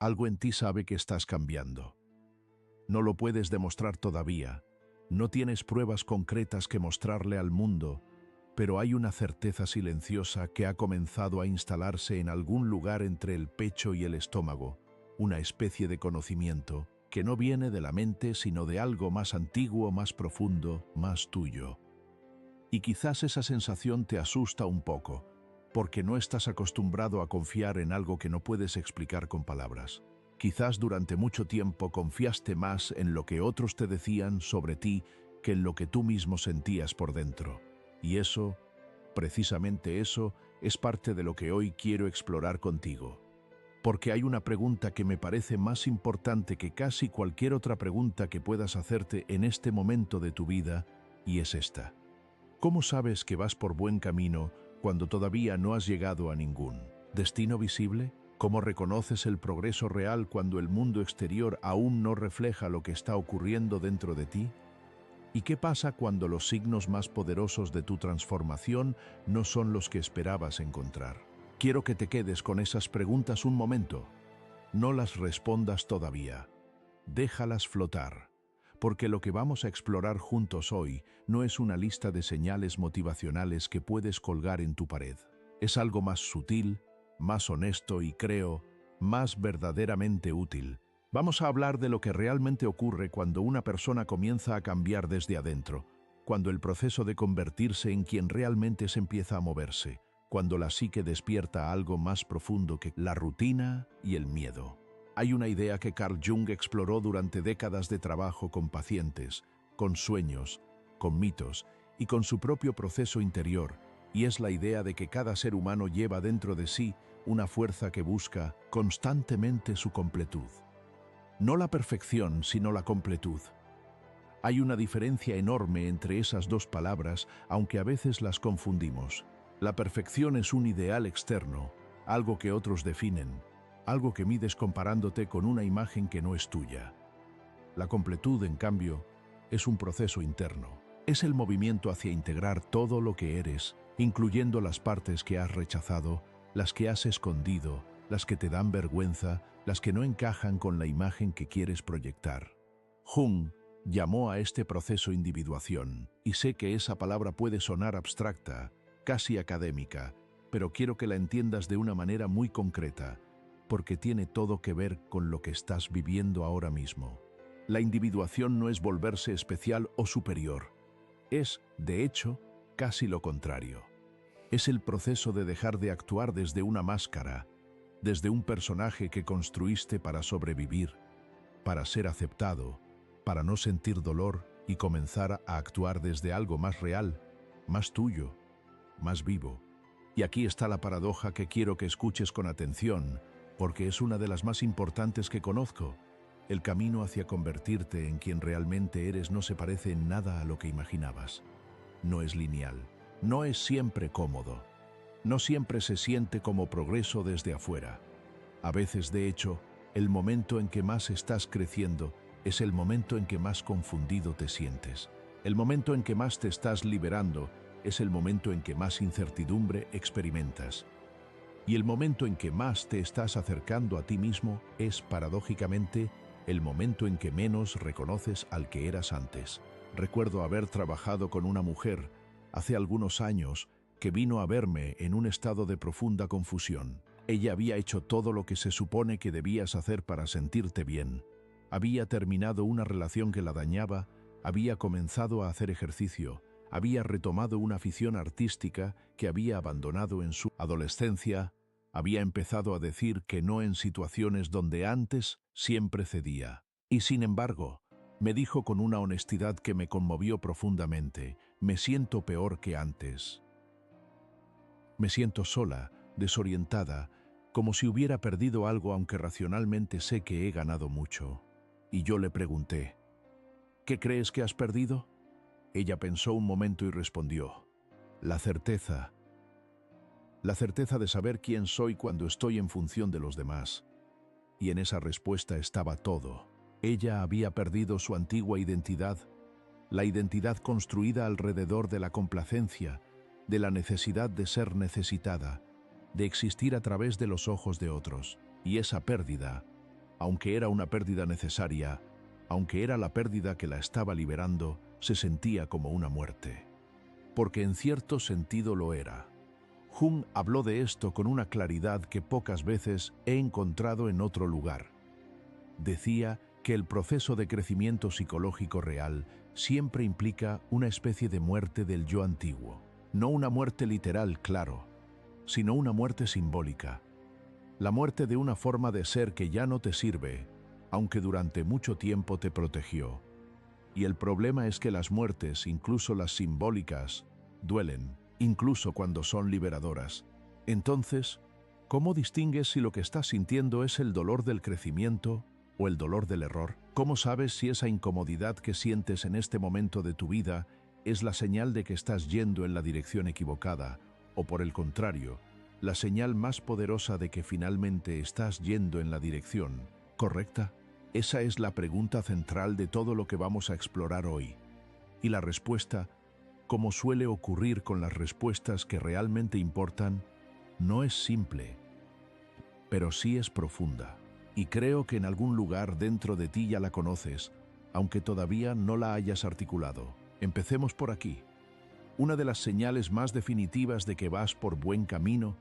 Algo en ti sabe que estás cambiando. No lo puedes demostrar todavía. No tienes pruebas concretas que mostrarle al mundo, pero hay una certeza silenciosa que ha comenzado a instalarse en algún lugar entre el pecho y el estómago, una especie de conocimiento que no viene de la mente sino de algo más antiguo, más profundo, más tuyo. Y quizás esa sensación te asusta un poco, porque no estás acostumbrado a confiar en algo que no puedes explicar con palabras. Quizás durante mucho tiempo confiaste más en lo que otros te decían sobre ti que en lo que tú mismo sentías por dentro. Y eso, precisamente eso, es parte de lo que hoy quiero explorar contigo. Porque hay una pregunta que me parece más importante que casi cualquier otra pregunta que puedas hacerte en este momento de tu vida, y es esta. ¿Cómo sabes que vas por buen camino cuando todavía no has llegado a ningún destino visible? ¿Cómo reconoces el progreso real cuando el mundo exterior aún no refleja lo que está ocurriendo dentro de ti? ¿Y qué pasa cuando los signos más poderosos de tu transformación no son los que esperabas encontrar? Quiero que te quedes con esas preguntas un momento. No las respondas todavía. Déjalas flotar, porque lo que vamos a explorar juntos hoy no es una lista de señales motivacionales que puedes colgar en tu pared. Es algo más sutil, más honesto y creo, más verdaderamente útil. Vamos a hablar de lo que realmente ocurre cuando una persona comienza a cambiar desde adentro, cuando el proceso de convertirse en quien realmente se empieza a moverse, cuando la psique despierta algo más profundo que la rutina y el miedo. Hay una idea que Carl Jung exploró durante décadas de trabajo con pacientes, con sueños, con mitos y con su propio proceso interior, y es la idea de que cada ser humano lleva dentro de sí una fuerza que busca constantemente su completud. No la perfección, sino la completud. Hay una diferencia enorme entre esas dos palabras, aunque a veces las confundimos. La perfección es un ideal externo, algo que otros definen, algo que mides comparándote con una imagen que no es tuya. La completud, en cambio, es un proceso interno. Es el movimiento hacia integrar todo lo que eres, incluyendo las partes que has rechazado, las que has escondido, las que te dan vergüenza, las que no encajan con la imagen que quieres proyectar. Jung llamó a este proceso individuación, y sé que esa palabra puede sonar abstracta, casi académica, pero quiero que la entiendas de una manera muy concreta, porque tiene todo que ver con lo que estás viviendo ahora mismo. La individuación no es volverse especial o superior. Es, de hecho, casi lo contrario. Es el proceso de dejar de actuar desde una máscara, desde un personaje que construiste para sobrevivir, para ser aceptado, para no sentir dolor y comenzar a actuar desde algo más real, más tuyo, más vivo. Y aquí está la paradoja que quiero que escuches con atención, porque es una de las más importantes que conozco. El camino hacia convertirte en quien realmente eres no se parece en nada a lo que imaginabas. No es lineal, no es siempre cómodo, no siempre se siente como progreso desde afuera. A veces, de hecho, el momento en que más estás creciendo es el momento en que más confundido te sientes. El momento en que más te estás liberando es el momento en que más incertidumbre experimentas. Y el momento en que más te estás acercando a ti mismo es, paradójicamente, el momento en que menos reconoces al que eras antes. Recuerdo haber trabajado con una mujer hace algunos años que vino a verme en un estado de profunda confusión. Ella había hecho todo lo que se supone que debías hacer para sentirte bien. Había terminado una relación que la dañaba, había comenzado a hacer ejercicio, había retomado una afición artística que había abandonado en su adolescencia, había empezado a decir que no en situaciones donde antes siempre cedía. Y sin embargo, me dijo con una honestidad que me conmovió profundamente, me siento peor que antes. Me siento sola, desorientada, como si hubiera perdido algo aunque racionalmente sé que he ganado mucho. Y yo le pregunté, ¿qué crees que has perdido? Ella pensó un momento y respondió, la certeza. La certeza de saber quién soy cuando estoy en función de los demás. Y en esa respuesta estaba todo. Ella había perdido su antigua identidad, la identidad construida alrededor de la complacencia, de la necesidad de ser necesitada, de existir a través de los ojos de otros. Y esa pérdida Aunque era una pérdida necesaria, aunque era la pérdida que la estaba liberando, se sentía como una muerte. Porque en cierto sentido lo era. Jung habló de esto con una claridad que pocas veces he encontrado en otro lugar. Decía que el proceso de crecimiento psicológico real siempre implica una especie de muerte del yo antiguo. No una muerte literal, claro, sino una muerte simbólica. La muerte de una forma de ser que ya no te sirve, aunque durante mucho tiempo te protegió. Y el problema es que las muertes, incluso las simbólicas, duelen, incluso cuando son liberadoras. Entonces, ¿cómo distingues si lo que estás sintiendo es el dolor del crecimiento o el dolor del error? ¿Cómo sabes si esa incomodidad que sientes en este momento de tu vida es la señal de que estás yendo en la dirección equivocada o, por el contrario, la señal más poderosa de que finalmente estás yendo en la dirección correcta? Esa es la pregunta central de todo lo que vamos a explorar hoy. Y la respuesta, como suele ocurrir con las respuestas que realmente importan, no es simple, pero sí es profunda. Y creo que en algún lugar dentro de ti ya la conoces, aunque todavía no la hayas articulado. Empecemos por aquí. Una de las señales más definitivas de que vas por buen camino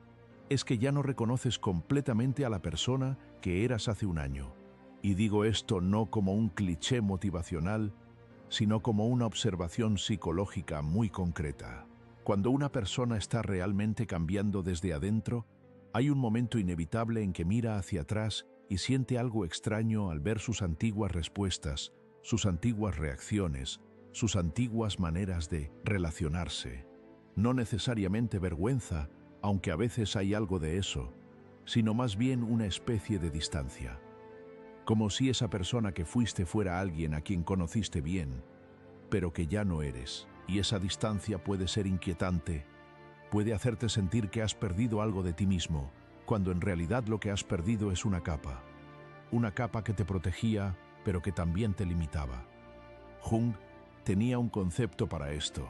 es que ya no reconoces completamente a la persona que eras hace un año. Y digo esto no como un cliché motivacional, sino como una observación psicológica muy concreta. Cuando una persona está realmente cambiando desde adentro, hay un momento inevitable en que mira hacia atrás y siente algo extraño al ver sus antiguas respuestas, sus antiguas reacciones, sus antiguas maneras de relacionarse. No necesariamente vergüenza, aunque a veces hay algo de eso, sino más bien una especie de distancia. Como si esa persona que fuiste fuera alguien a quien conociste bien, pero que ya no eres. Y esa distancia puede ser inquietante, puede hacerte sentir que has perdido algo de ti mismo, cuando en realidad lo que has perdido es una capa que te protegía, pero que también te limitaba. Jung tenía un concepto para esto: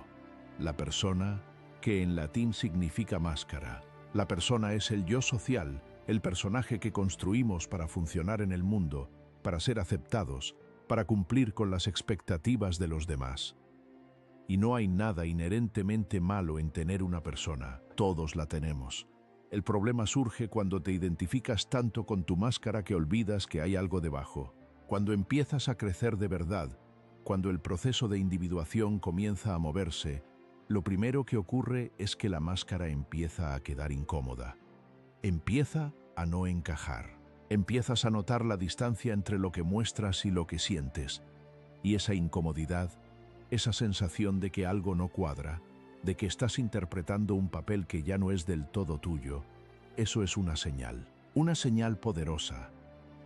la persona, que en latín significa máscara. La persona es el yo social, el personaje que construimos para funcionar en el mundo, para ser aceptados, para cumplir con las expectativas de los demás. Y no hay nada inherentemente malo en tener una persona, todos la tenemos. El problema surge cuando te identificas tanto con tu máscara que olvidas que hay algo debajo. Cuando empiezas a crecer de verdad, cuando el proceso de individuación comienza a moverse, lo primero que ocurre es que la máscara empieza a quedar incómoda. Empieza a no encajar. Empiezas a notar la distancia entre lo que muestras y lo que sientes. Y esa incomodidad, esa sensación de que algo no cuadra, de que estás interpretando un papel que ya no es del todo tuyo, eso es una señal poderosa,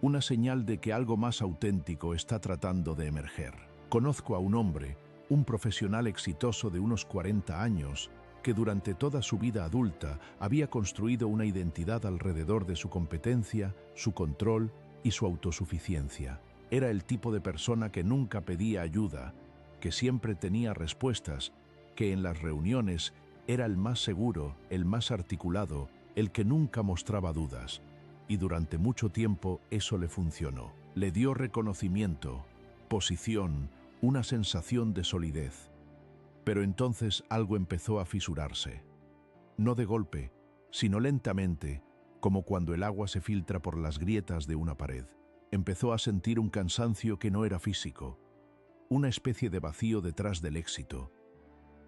una señal de que algo más auténtico está tratando de emerger. Conozco a un hombre, un profesional exitoso de unos 40 años, que durante toda su vida adulta había construido una identidad alrededor de su competencia, su control y su autosuficiencia. Era el tipo de persona que nunca pedía ayuda, que siempre tenía respuestas, que en las reuniones era el más seguro, el más articulado, el que nunca mostraba dudas. Y durante mucho tiempo eso le funcionó. Le dio reconocimiento, posición, una sensación de solidez. Pero entonces algo empezó a fisurarse. No de golpe, sino lentamente, como cuando el agua se filtra por las grietas de una pared. Empezó a sentir un cansancio que no era físico, una especie de vacío detrás del éxito.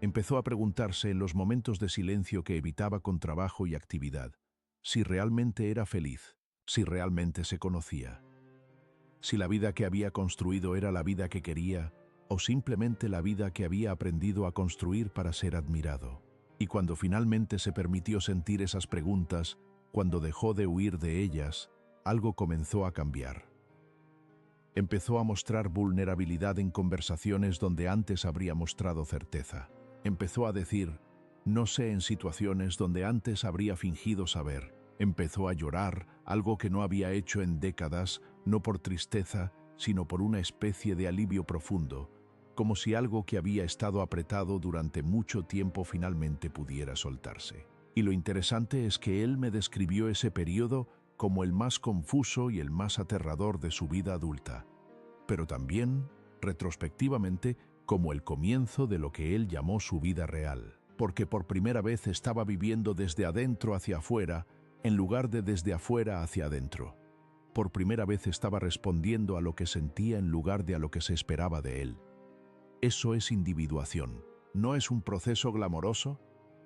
Empezó a preguntarse en los momentos de silencio que evitaba con trabajo y actividad, si realmente era feliz, si realmente se conocía, si la vida que había construido era la vida que quería o simplemente la vida que había aprendido a construir para ser admirado. Y cuando finalmente se permitió sentir esas preguntas, cuando dejó de huir de ellas, algo comenzó a cambiar. Empezó a mostrar vulnerabilidad en conversaciones donde antes habría mostrado certeza. Empezó a decir, no sé, en situaciones donde antes habría fingido saber. Empezó a llorar, algo que no había hecho en décadas, no por tristeza, sino por una especie de alivio profundo, como si algo que había estado apretado durante mucho tiempo finalmente pudiera soltarse. Y lo interesante es que él me describió ese periodo como el más confuso y el más aterrador de su vida adulta, pero también, retrospectivamente, como el comienzo de lo que él llamó su vida real, porque por primera vez estaba viviendo desde adentro hacia afuera, en lugar de desde afuera hacia adentro. Por primera vez estaba respondiendo a lo que sentía en lugar de a lo que se esperaba de él. Eso es individuación. ¿No es un proceso glamoroso?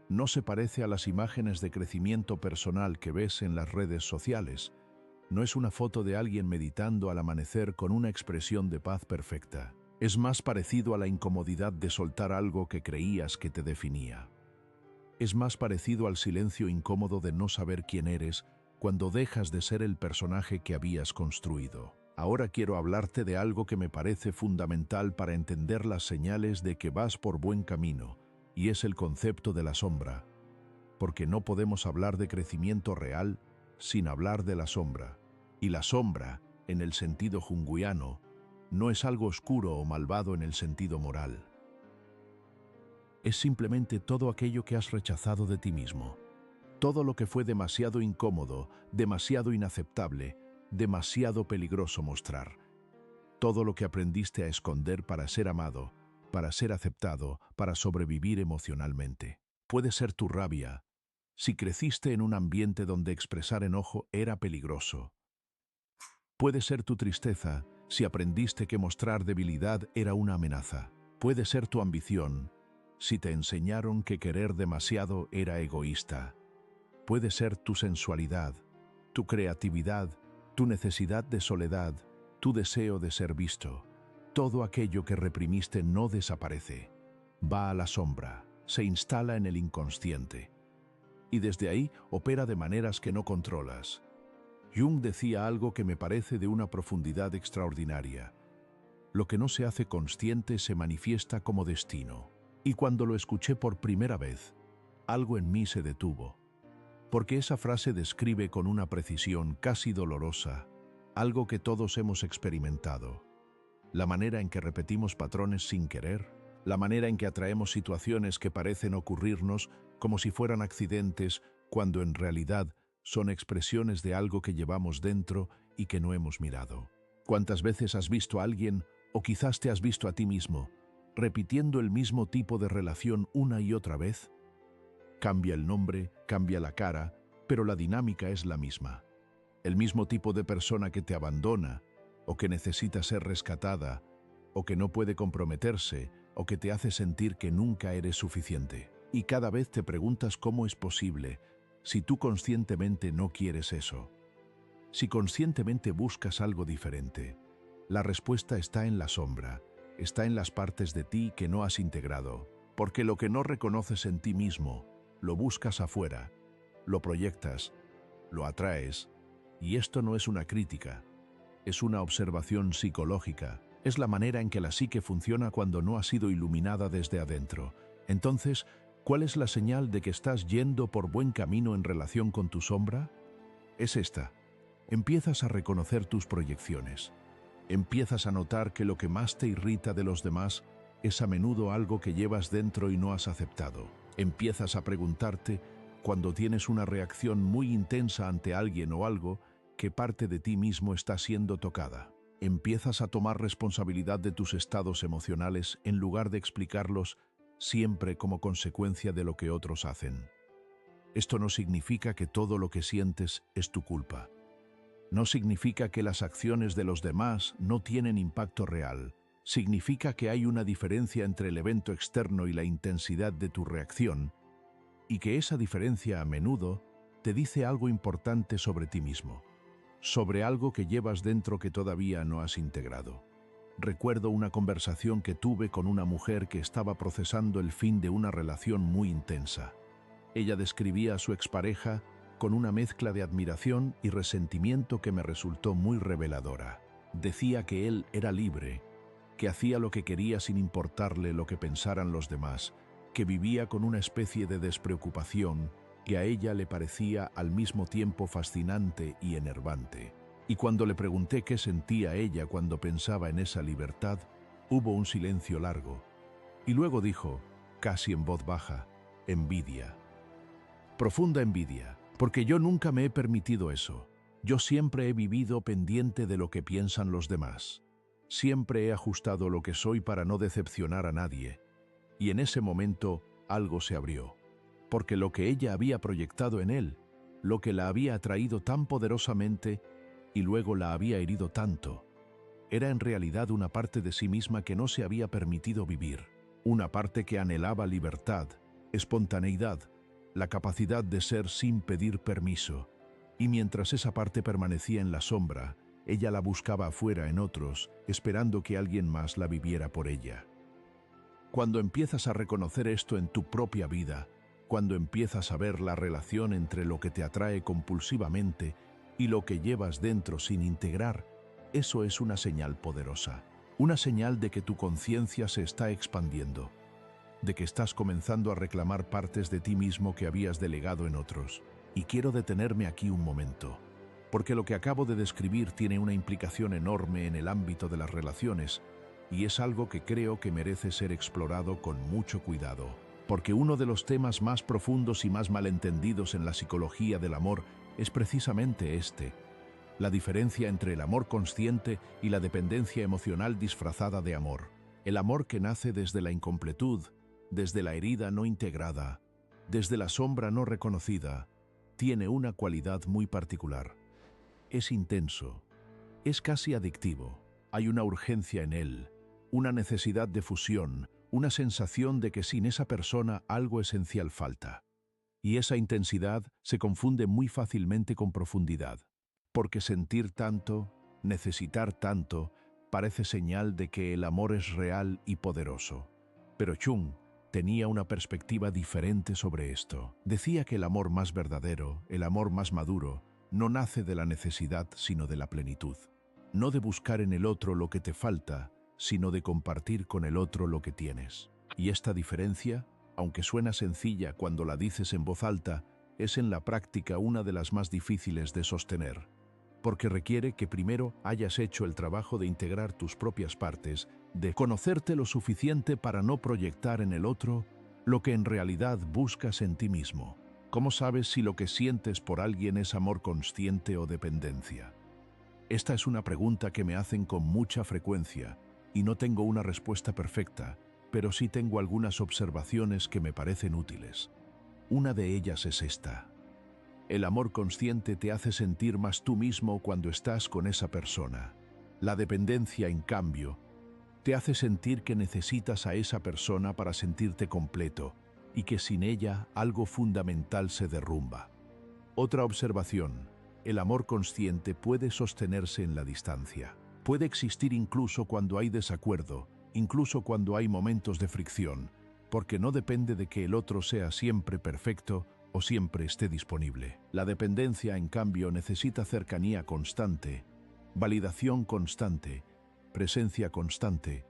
¿No se parece a las imágenes de crecimiento personal que ves en las redes sociales? ¿No es una foto de alguien meditando al amanecer con una expresión de paz perfecta? Es más parecido a la incomodidad de soltar algo que creías que te definía. Es más parecido al silencio incómodo de no saber quién eres cuando dejas de ser el personaje que habías construido. Ahora quiero hablarte de algo que me parece fundamental para entender las señales de que vas por buen camino, y es el concepto de la sombra, porque no podemos hablar de crecimiento real sin hablar de la sombra. Y la sombra, en el sentido junguiano, no es algo oscuro o malvado en el sentido moral. Es simplemente todo aquello que has rechazado de ti mismo. Todo lo que fue demasiado incómodo, demasiado inaceptable, demasiado peligroso mostrar. Todo lo que aprendiste a esconder para ser amado, para ser aceptado, para sobrevivir emocionalmente. Puede ser tu rabia, si creciste en un ambiente donde expresar enojo era peligroso. Puede ser tu tristeza, si aprendiste que mostrar debilidad era una amenaza. Puede ser tu ambición, si te enseñaron que querer demasiado era egoísta. Puede ser tu sensualidad, tu creatividad, tu necesidad de soledad, tu deseo de ser visto. Todo aquello que reprimiste no desaparece. Va a la sombra, se instala en el inconsciente. Y desde ahí opera de maneras que no controlas. Jung decía algo que me parece de una profundidad extraordinaria. Lo que no se hace consciente se manifiesta como destino. Y cuando lo escuché por primera vez, algo en mí se detuvo. Porque esa frase describe con una precisión casi dolorosa algo que todos hemos experimentado. La manera en que repetimos patrones sin querer, la manera en que atraemos situaciones que parecen ocurrirnos como si fueran accidentes, cuando en realidad son expresiones de algo que llevamos dentro y que no hemos mirado. ¿Cuántas veces has visto a alguien, o quizás te has visto a ti mismo, repitiendo el mismo tipo de relación una y otra vez? Cambia el nombre, cambia la cara, pero la dinámica es la misma. El mismo tipo de persona que te abandona, o que necesita ser rescatada, o que no puede comprometerse, o que te hace sentir que nunca eres suficiente. Y cada vez te preguntas cómo es posible, si tú conscientemente no quieres eso. Si conscientemente buscas algo diferente, la respuesta está en la sombra, está en las partes de ti que no has integrado, porque lo que no reconoces en ti mismo, lo buscas afuera, lo proyectas, lo atraes, y esto no es una crítica, es una observación psicológica, es la manera en que la psique funciona cuando no ha sido iluminada desde adentro. Entonces, ¿cuál es la señal de que estás yendo por buen camino en relación con tu sombra? Es esta. Empiezas a reconocer tus proyecciones. Empiezas a notar que lo que más te irrita de los demás es a menudo algo que llevas dentro y no has aceptado. Empiezas a preguntarte, cuando tienes una reacción muy intensa ante alguien o algo, qué parte de ti mismo está siendo tocada. Empiezas a tomar responsabilidad de tus estados emocionales en lugar de explicarlos siempre como consecuencia de lo que otros hacen. Esto no significa que todo lo que sientes es tu culpa. No significa que las acciones de los demás no tienen impacto real. Significa que hay una diferencia entre el evento externo y la intensidad de tu reacción, y que esa diferencia a menudo te dice algo importante sobre ti mismo, sobre algo que llevas dentro que todavía no has integrado. Recuerdo una conversación que tuve con una mujer que estaba procesando el fin de una relación muy intensa. Ella describía a su expareja con una mezcla de admiración y resentimiento que me resultó muy reveladora. Decía que él era libre, que hacía lo que quería sin importarle lo que pensaran los demás, que vivía con una especie de despreocupación que a ella le parecía al mismo tiempo fascinante y enervante. Y cuando le pregunté qué sentía ella cuando pensaba en esa libertad, hubo un silencio largo. Y luego dijo, casi en voz baja, envidia. Profunda envidia, porque yo nunca me he permitido eso. Yo siempre he vivido pendiente de lo que piensan los demás. Siempre he ajustado lo que soy para no decepcionar a nadie. Y en ese momento algo se abrió. Porque lo que ella había proyectado en él, lo que la había atraído tan poderosamente y luego la había herido tanto, era en realidad una parte de sí misma que no se había permitido vivir. Una parte que anhelaba libertad, espontaneidad, la capacidad de ser sin pedir permiso. Y mientras esa parte permanecía en la sombra, ella la buscaba afuera en otros, esperando que alguien más la viviera por ella. Cuando empiezas a reconocer esto en tu propia vida, cuando empiezas a ver la relación entre lo que te atrae compulsivamente y lo que llevas dentro sin integrar, eso es una señal poderosa, una señal de que tu conciencia se está expandiendo, de que estás comenzando a reclamar partes de ti mismo que habías delegado en otros. Y quiero detenerme aquí un momento, porque lo que acabo de describir tiene una implicación enorme en el ámbito de las relaciones, y es algo que creo que merece ser explorado con mucho cuidado, porque uno de los temas más profundos y más malentendidos en la psicología del amor es precisamente este: la diferencia entre el amor consciente y la dependencia emocional disfrazada de amor. El amor que nace desde la incompletud, desde la herida no integrada, desde la sombra no reconocida, tiene una cualidad muy particular. Es intenso, es casi adictivo. Hay una urgencia en él, una necesidad de fusión, una sensación de que sin esa persona algo esencial falta. Y esa intensidad se confunde muy fácilmente con profundidad, porque sentir tanto, necesitar tanto, parece señal de que el amor es real y poderoso. Pero Chung tenía una perspectiva diferente sobre esto. Decía que el amor más verdadero, el amor más maduro, no nace de la necesidad sino de la plenitud. No de buscar en el otro lo que te falta, sino de compartir con el otro lo que tienes. Y esta diferencia, aunque suena sencilla cuando la dices en voz alta, es en la práctica una de las más difíciles de sostener, porque requiere que primero hayas hecho el trabajo de integrar tus propias partes, de conocerte lo suficiente para no proyectar en el otro lo que en realidad buscas en ti mismo. ¿Cómo sabes si lo que sientes por alguien es amor consciente o dependencia? Esta es una pregunta que me hacen con mucha frecuencia y no tengo una respuesta perfecta, pero sí tengo algunas observaciones que me parecen útiles. Una de ellas es esta: el amor consciente te hace sentir más tú mismo cuando estás con esa persona. La dependencia, en cambio, te hace sentir que necesitas a esa persona para sentirte completo y que sin ella algo fundamental se derrumba. Otra observación: el amor consciente puede sostenerse en la distancia. Puede existir incluso cuando hay desacuerdo, incluso cuando hay momentos de fricción, porque no depende de que el otro sea siempre perfecto o siempre esté disponible. La dependencia, en cambio, necesita cercanía constante, validación constante, presencia constante,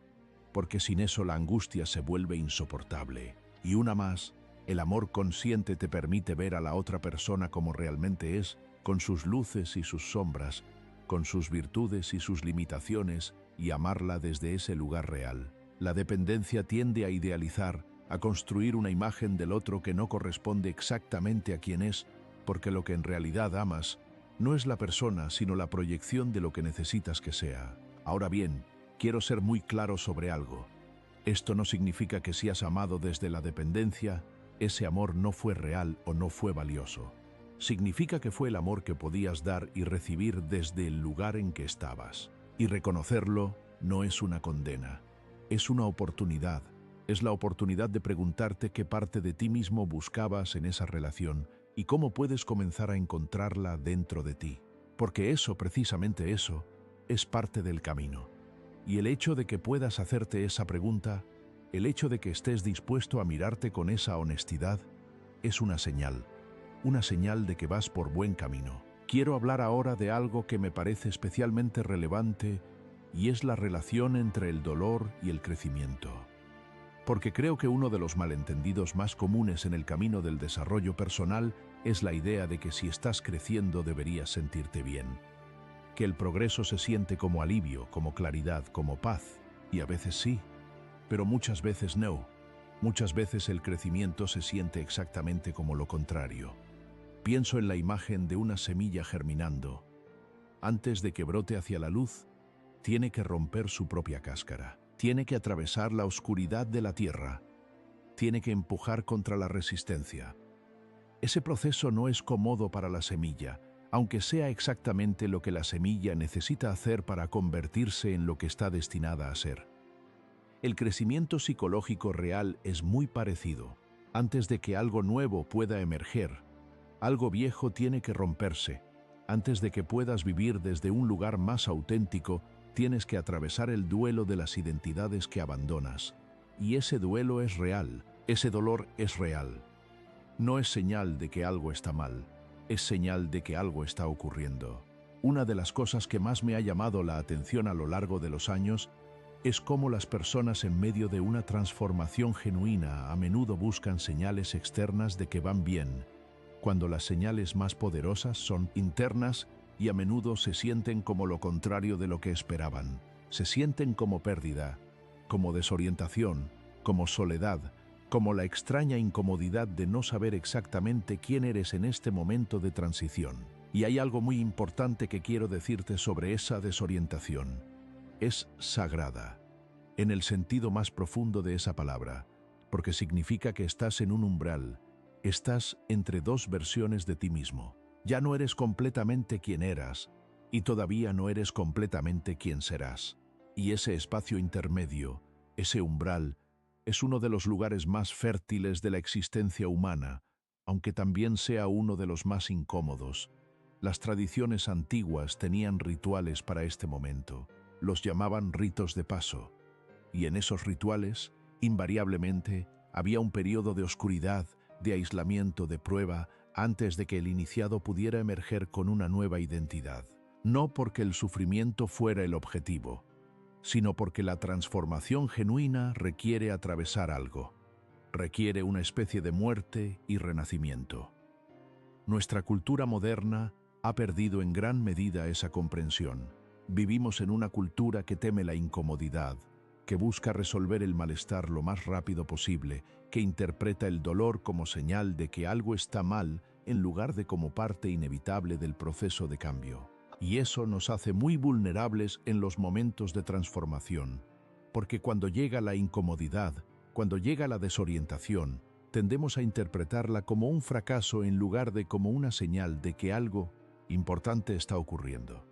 porque sin eso la angustia se vuelve insoportable. Y una más: el amor consciente te permite ver a la otra persona como realmente es, con sus luces y sus sombras, con sus virtudes y sus limitaciones, y amarla desde ese lugar real. La dependencia tiende a idealizar, a construir una imagen del otro que no corresponde exactamente a quien es, porque lo que en realidad amas no es la persona, sino la proyección de lo que necesitas que sea. Ahora bien, quiero ser muy claro sobre algo. Esto no significa que si has amado desde la dependencia, ese amor no fue real o no fue valioso. Significa que fue el amor que podías dar y recibir desde el lugar en que estabas. Y reconocerlo no es una condena, es una oportunidad. Es la oportunidad de preguntarte qué parte de ti mismo buscabas en esa relación y cómo puedes comenzar a encontrarla dentro de ti. Porque eso, precisamente eso, es parte del camino. Y el hecho de que puedas hacerte esa pregunta, el hecho de que estés dispuesto a mirarte con esa honestidad, es una señal de que vas por buen camino. Quiero hablar ahora de algo que me parece especialmente relevante, y es la relación entre el dolor y el crecimiento. Porque creo que uno de los malentendidos más comunes en el camino del desarrollo personal es la idea de que si estás creciendo deberías sentirte bien. Que el progreso se siente como alivio, como claridad, como paz, y a veces sí, pero muchas veces no. Muchas veces el crecimiento se siente exactamente como lo contrario. Pienso en la imagen de una semilla germinando, antes de que brote hacia la luz, tiene que romper su propia cáscara. Tiene que atravesar la oscuridad de la tierra. Tiene que empujar contra la resistencia. Ese proceso no es cómodo para la semilla, aunque sea exactamente lo que la semilla necesita hacer para convertirse en lo que está destinada a ser. El crecimiento psicológico real es muy parecido. Antes de que algo nuevo pueda emerger, algo viejo tiene que romperse. Antes de que puedas vivir desde un lugar más auténtico, tienes que atravesar el duelo de las identidades que abandonas. Y ese duelo es real, ese dolor es real. No es señal de que algo está mal, es señal de que algo está ocurriendo. Una de las cosas que más me ha llamado la atención a lo largo de los años es cómo las personas en medio de una transformación genuina a menudo buscan señales externas de que van bien, cuando las señales más poderosas son internas y a menudo se sienten como lo contrario de lo que esperaban. Se sienten como pérdida, como desorientación, como soledad, como la extraña incomodidad de no saber exactamente quién eres en este momento de transición. Y hay algo muy importante que quiero decirte sobre esa desorientación. Es sagrada, en el sentido más profundo de esa palabra, porque significa que estás en un umbral, estás entre dos versiones de ti mismo. Ya no eres completamente quien eras, y todavía no eres completamente quien serás. Y ese espacio intermedio, ese umbral, es uno de los lugares más fértiles de la existencia humana, aunque también sea uno de los más incómodos. Las tradiciones antiguas tenían rituales para este momento. Los llamaban ritos de paso, y en esos rituales, invariablemente, había un periodo de oscuridad, de aislamiento, de prueba, antes de que el iniciado pudiera emerger con una nueva identidad. No porque el sufrimiento fuera el objetivo, sino porque la transformación genuina requiere atravesar algo. Requiere una especie de muerte y renacimiento. Nuestra cultura moderna ha perdido en gran medida esa comprensión. Vivimos en una cultura que teme la incomodidad, que busca resolver el malestar lo más rápido posible, que interpreta el dolor como señal de que algo está mal en lugar de como parte inevitable del proceso de cambio. Y eso nos hace muy vulnerables en los momentos de transformación, porque cuando llega la incomodidad, cuando llega la desorientación, tendemos a interpretarla como un fracaso en lugar de como una señal de que algo importante está ocurriendo.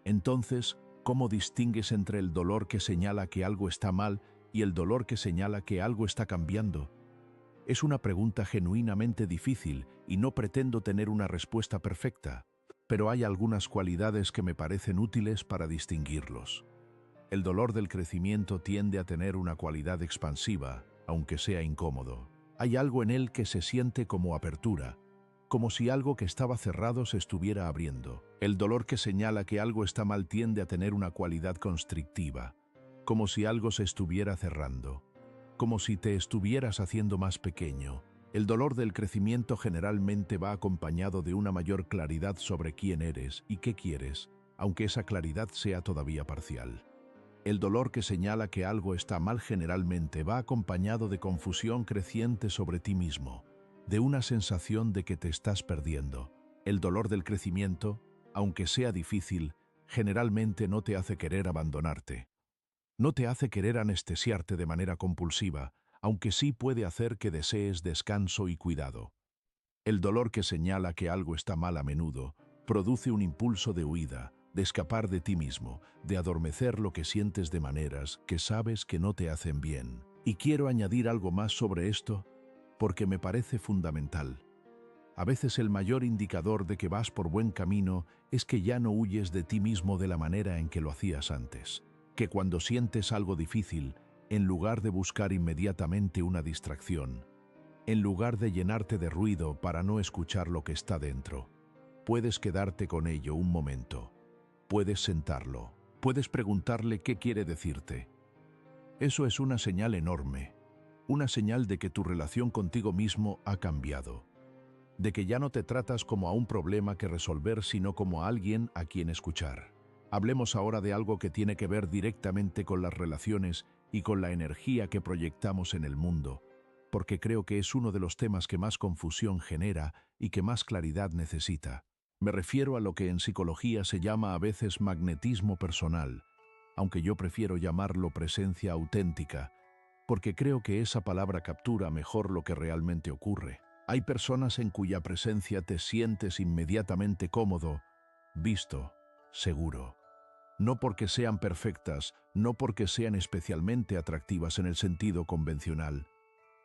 Entonces, ¿cómo distingues entre el dolor que señala que algo está mal y el dolor que señala que algo está cambiando? Es una pregunta genuinamente difícil y no pretendo tener una respuesta perfecta, pero hay algunas cualidades que me parecen útiles para distinguirlos. El dolor del crecimiento tiende a tener una cualidad expansiva, aunque sea incómodo. Hay algo en él que se siente como apertura, como si algo que estaba cerrado se estuviera abriendo. El dolor que señala que algo está mal tiende a tener una cualidad constrictiva, como si algo se estuviera cerrando, como si te estuvieras haciendo más pequeño. El dolor del crecimiento generalmente va acompañado de una mayor claridad sobre quién eres y qué quieres, aunque esa claridad sea todavía parcial. El dolor que señala que algo está mal generalmente va acompañado de confusión creciente sobre ti mismo, de una sensación de que te estás perdiendo. El dolor del crecimiento, aunque sea difícil, generalmente no te hace querer abandonarte. No te hace querer anestesiarte de manera compulsiva, aunque sí puede hacer que desees descanso y cuidado. El dolor que señala que algo está mal a menudo produce un impulso de huida, de escapar de ti mismo, de adormecer lo que sientes de maneras que sabes que no te hacen bien. Y quiero añadir algo más sobre esto, porque me parece fundamental. A veces el mayor indicador de que vas por buen camino es que ya no huyes de ti mismo de la manera en que lo hacías antes. Que cuando sientes algo difícil, en lugar de buscar inmediatamente una distracción, en lugar de llenarte de ruido para no escuchar lo que está dentro, puedes quedarte con ello un momento. Puedes sentarlo. Puedes preguntarle qué quiere decirte. Eso es una señal enorme. Una señal de que tu relación contigo mismo ha cambiado. De que ya no te tratas como a un problema que resolver, sino como a alguien a quien escuchar. Hablemos ahora de algo que tiene que ver directamente con las relaciones y con la energía que proyectamos en el mundo, porque creo que es uno de los temas que más confusión genera y que más claridad necesita. Me refiero a lo que en psicología se llama a veces magnetismo personal, aunque yo prefiero llamarlo presencia auténtica, porque creo que esa palabra captura mejor lo que realmente ocurre. Hay personas en cuya presencia te sientes inmediatamente cómodo, visto, seguro. No porque sean perfectas, no porque sean especialmente atractivas en el sentido convencional,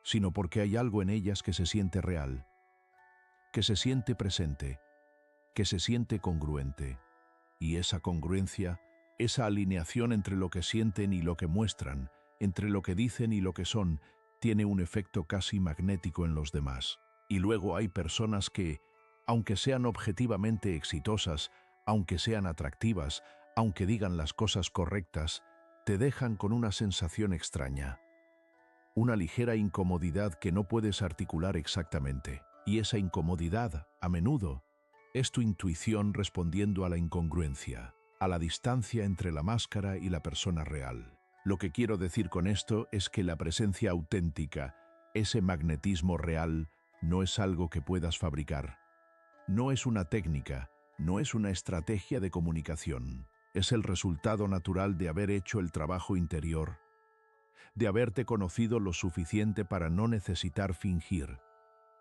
sino porque hay algo en ellas que se siente real, que se siente presente, que se siente congruente. Y esa congruencia, esa alineación entre lo que sienten y lo que muestran, entre lo que dicen y lo que son, tiene un efecto casi magnético en los demás. Y luego hay personas que, aunque sean objetivamente exitosas, aunque sean atractivas, aunque digan las cosas correctas, te dejan con una sensación extraña, una ligera incomodidad que no puedes articular exactamente. Y esa incomodidad, a menudo, es tu intuición respondiendo a la incongruencia, a la distancia entre la máscara y la persona real. Lo que quiero decir con esto es que la presencia auténtica, ese magnetismo real, no es algo que puedas fabricar. No es una técnica, no es una estrategia de comunicación. Es el resultado natural de haber hecho el trabajo interior, de haberte conocido lo suficiente para no necesitar fingir,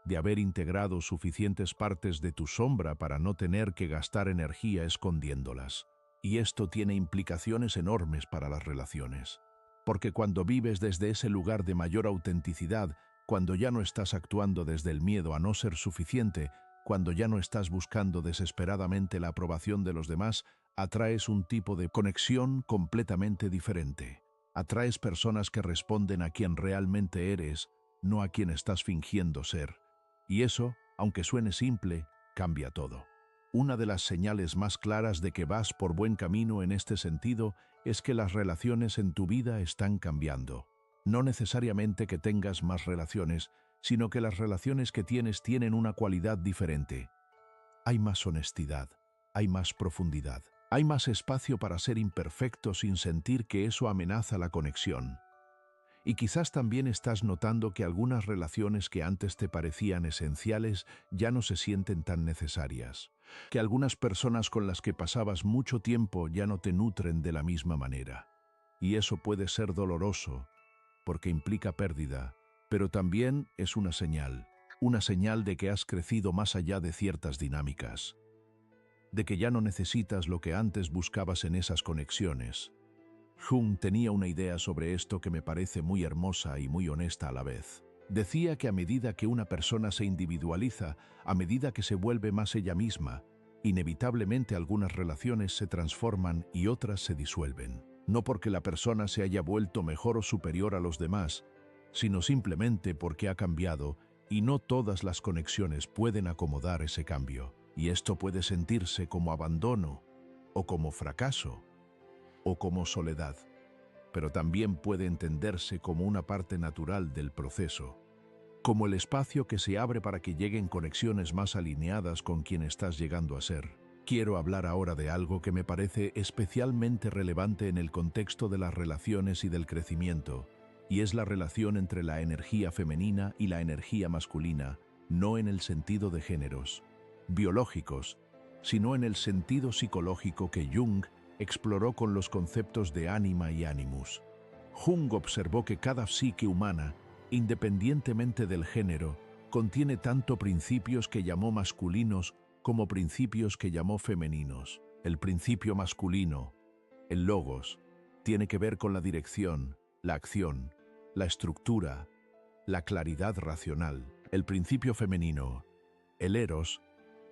de haber integrado suficientes partes de tu sombra para no tener que gastar energía escondiéndolas. Y esto tiene implicaciones enormes para las relaciones. Porque cuando vives desde ese lugar de mayor autenticidad, cuando ya no estás actuando desde el miedo a no ser suficiente, cuando ya no estás buscando desesperadamente la aprobación de los demás, atraes un tipo de conexión completamente diferente. Atraes personas que responden a quien realmente eres, no a quien estás fingiendo ser. Y eso, aunque suene simple, cambia todo. Una de las señales más claras de que vas por buen camino en este sentido es que las relaciones en tu vida están cambiando. No necesariamente que tengas más relaciones, sino que las relaciones que tienes tienen una cualidad diferente. Hay más honestidad, hay más profundidad, hay más espacio para ser imperfecto sin sentir que eso amenaza la conexión. Y quizás también estás notando que algunas relaciones que antes te parecían esenciales ya no se sienten tan necesarias, que algunas personas con las que pasabas mucho tiempo ya no te nutren de la misma manera. Y eso puede ser doloroso, porque implica pérdida, pero también es una señal de que has crecido más allá de ciertas dinámicas, de que ya no necesitas lo que antes buscabas en esas conexiones. Jung tenía una idea sobre esto que me parece muy hermosa y muy honesta a la vez. Decía que a medida que una persona se individualiza, a medida que se vuelve más ella misma, inevitablemente algunas relaciones se transforman y otras se disuelven. No porque la persona se haya vuelto mejor o superior a los demás, sino simplemente porque ha cambiado y no todas las conexiones pueden acomodar ese cambio. Y esto puede sentirse como abandono o como fracaso, o como soledad, pero también puede entenderse como una parte natural del proceso, como el espacio que se abre para que lleguen conexiones más alineadas con quien estás llegando a ser. Quiero hablar ahora de algo que me parece especialmente relevante en el contexto de las relaciones y del crecimiento, y es la relación entre la energía femenina y la energía masculina, no en el sentido de géneros biológicos, sino en el sentido psicológico que Jung exploró con los conceptos de ánima y animus. Jung observó que cada psique humana, independientemente del género, contiene tanto principios que llamó masculinos como principios que llamó femeninos. El principio masculino, el logos, tiene que ver con la dirección, la acción, la estructura, la claridad racional. El principio femenino, el eros,